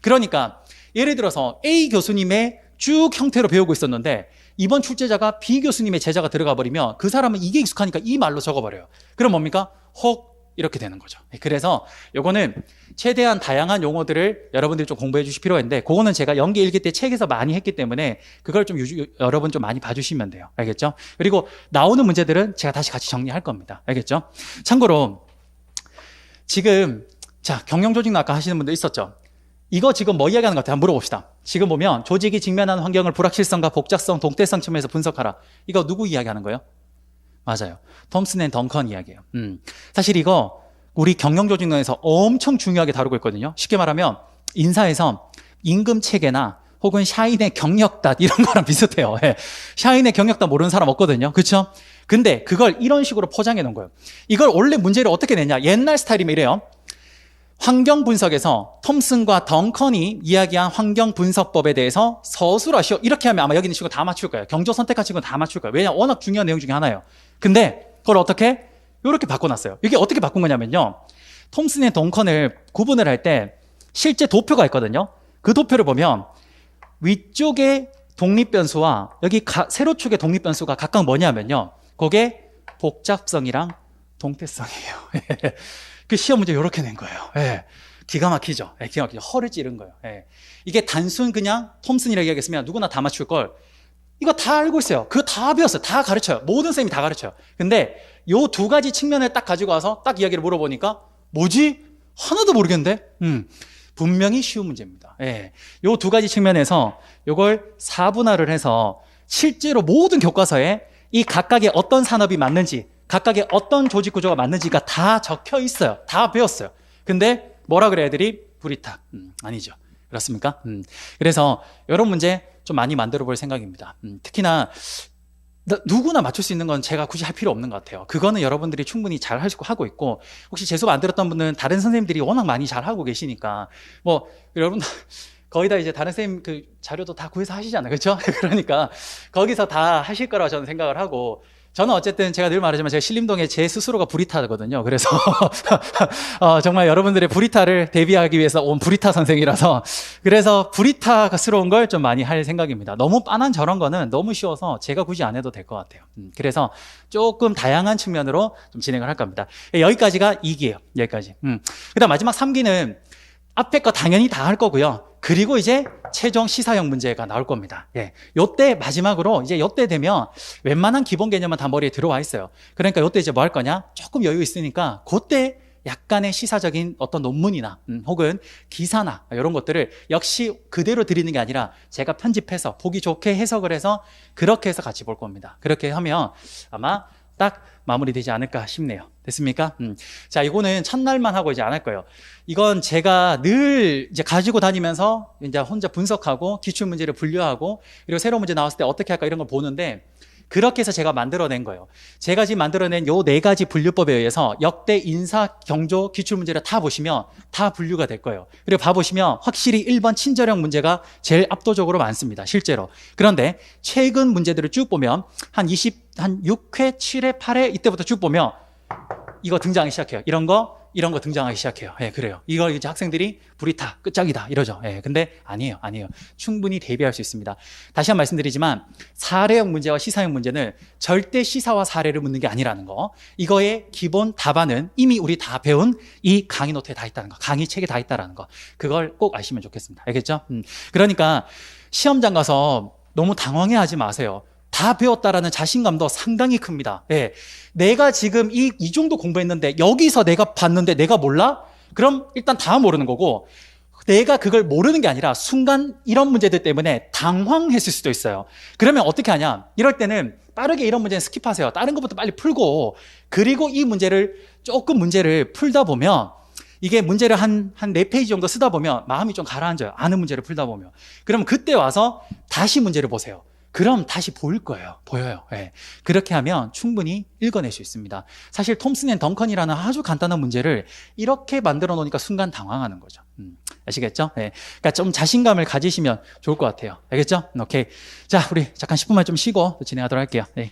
그러니까 예를 들어서 A 교수님의 쭉 형태로 배우고 있었는데 이번 출제자가 B 교수님의 제자가 들어가 버리면 그 사람은 이게 익숙하니까 이 말로 적어버려요. 그럼 뭡니까? 혹 이렇게 되는 거죠. 그래서 요거는 최대한 다양한 용어들을 여러분들이 좀 공부해 주실 필요가 있는데 그거는 제가 연기 일기 때 책에서 많이 했기 때문에 그걸 좀 여러분 좀 많이 봐주시면 돼요. 알겠죠? 그리고 나오는 문제들은 제가 다시 같이 정리할 겁니다. 알겠죠? 참고로 지금 자 경영조직학과 하시는 분들 있었죠? 이거 지금 뭐 이야기하는 것 같아요? 한번 물어봅시다. 지금 보면 조직이 직면하는 환경을 불확실성과 복잡성, 동태성 측면에서 분석하라. 이거 누구 이야기하는 거예요? 맞아요. 톰슨 앤 덩컨 이야기예요. 사실 이거 우리 경영조직론에서 엄청 중요하게 다루고 있거든요. 쉽게 말하면 인사에서 임금 체계나 혹은 샤인의 경력단 이런 거랑 비슷해요. 예. 샤인의 경력단 모르는 사람 없거든요. 그렇죠? 근데 그걸 이런 식으로 포장해 놓은 거예요. 이걸 원래 문제를 어떻게 내냐? 옛날 스타일이면 이래요. 환경 분석에서 톰슨과 덩컨이 이야기한 환경 분석법에 대해서 서술하시오. 이렇게 하면 아마 여기 있는 친구 다 맞출 거예요. 경조 선택한 친구는 다 맞출 거예요. 왜냐? 워낙 중요한 내용 중에 하나예요. 근데 그걸 어떻게? 이렇게 바꿔놨어요. 이게 어떻게 바꾼 거냐면요. 톰슨의 덩컨을 구분을 할 때 실제 도표가 있거든요. 그 도표를 보면 위쪽에 독립변수와 여기 세로축의 독립변수가 각각 뭐냐면요. 그게 복잡성이랑 동태성이에요. 그 시험 문제 이렇게 낸 거예요. 예. 기가 막히죠. 예, 기가 막히죠. 허를 찌른 거예요. 예. 이게 단순 그냥 톰슨이라고 이야기했으면 누구나 다 맞출 걸. 이거 다 알고 있어요. 그거 다 배웠어요. 다 가르쳐요. 모든 쌤이 다 가르쳐요. 근데 요 두 가지 측면을 딱 가지고 와서 딱 이야기를 물어보니까 뭐지? 하나도 모르겠는데? 분명히 쉬운 문제입니다. 예. 요 두 가지 측면에서 요걸 4분할을 해서 실제로 모든 교과서에 이 각각의 어떤 산업이 맞는지 각각의 어떤 조직 구조가 맞는지가 다 적혀 있어요. 다 배웠어요. 근데 뭐라 그래 애들이? 불이탁. 아니죠. 그렇습니까? 그래서 이런 문제 좀 많이 만들어 볼 생각입니다. 특히나 누구나 맞출 수 있는 건 제가 굳이 할 필요 없는 것 같아요. 그거는 여러분들이 충분히 잘 하고 있고 혹시 제 수업 안 들었던 분은 다른 선생님들이 워낙 많이 잘 하고 계시니까 뭐 여러분 거의 다 이제 다른 선생님 그 자료도 다 구해서 하시잖아요. 그렇죠? 그러니까 거기서 다 하실 거라고 저는 생각을 하고 저는 어쨌든 제가 늘 말하지만 제가 신림동에 제 스스로가 불이타거든요. 그래서 정말 여러분들의 불이타를 대비하기 위해서 온 불이타 선생이라서 그래서 불이타스러운 걸 좀 많이 할 생각입니다. 너무 빤한 저런 거는 너무 쉬워서 제가 굳이 안 해도 될 것 같아요. 그래서 조금 다양한 측면으로 좀 진행을 할 겁니다. 여기까지가 2기예요. 여기까지. 그다음 마지막 3기는 앞에 거 당연히 다 할 거고요. 그리고 이제 최종 시사형 문제가 나올 겁니다. 예. 요때 마지막으로 이제 요때 되면 웬만한 기본 개념은 다 머리에 들어와 있어요. 그러니까 요때 이제 뭐 할 거냐? 조금 여유 있으니까 그때 약간의 시사적인 어떤 논문이나 혹은 기사나 이런 것들을 역시 그대로 드리는 게 아니라 제가 편집해서 보기 좋게 해석을 해서 그렇게 해서 같이 볼 겁니다. 그렇게 하면 아마 딱 마무리되지 않을까 싶네요. 됐습니까? 자, 이거는 첫날만 하고 이제 안 할 거예요. 이건 제가 늘 이제 가지고 다니면서 이제 혼자 분석하고 기출문제를 분류하고 그리고 새로운 문제 나왔을 때 어떻게 할까 이런 걸 보는데 그렇게 해서 제가 만들어낸 거예요. 제가 지금 만들어낸 요 4가지 분류법에 의해서 역대 인사, 경조, 기출문제를 다 보시면 다 분류가 될 거예요. 그리고 봐보시면 확실히 1번 친절형 문제가 제일 압도적으로 많습니다. 실제로. 그런데 최근 문제들을 쭉 보면 한 6회, 7회, 8회 이때부터 쭉 보면 이거 등장하기 시작해요. 이런 거 등장하기 시작해요. 예, 그래요. 이걸 이제 학생들이 불이타, 끝장이다 이러죠. 예, 근데 아니에요. 충분히 대비할 수 있습니다. 다시 한 번 말씀드리지만 사례형 문제와 시사형 문제는 절대 시사와 사례를 묻는 게 아니라는 거. 이거의 기본 답안은 이미 우리 다 배운 이 강의 노트에 다 있다는 거. 강의 책에 다 있다는 거. 그걸 꼭 아시면 좋겠습니다. 알겠죠? 그러니까 시험장 가서 너무 당황해하지 마세요. 다 배웠다라는 자신감도 상당히 큽니다. 예. 내가 지금 이 정도 공부했는데 여기서 내가 봤는데 내가 몰라? 그럼 일단 다 모르는 거고 내가 그걸 모르는 게 아니라 순간 이런 문제들 때문에 당황했을 수도 있어요. 그러면 어떻게 하냐? 이럴 때는 빠르게 이런 문제는 스킵하세요. 다른 것부터 빨리 풀고, 그리고 이 문제를 풀다 보면, 이게 문제를 한 4페이지 정도 쓰다 보면 마음이 좀 가라앉아요. 아는 문제를 풀다 보면. 그럼 그때 와서 다시 문제를 보세요. 그럼 다시 보일 거예요. 보여요. 예. 그렇게 하면 충분히 읽어낼 수 있습니다. 사실 톰슨 앤 덩컨이라는 아주 간단한 문제를 이렇게 만들어 놓으니까 순간 당황하는 거죠. 아시겠죠? 예. 그러니까 좀 자신감을 가지시면 좋을 것 같아요. 알겠죠? 오케이. 자, 우리 잠깐 10분만 좀 쉬고 진행하도록 할게요. 예.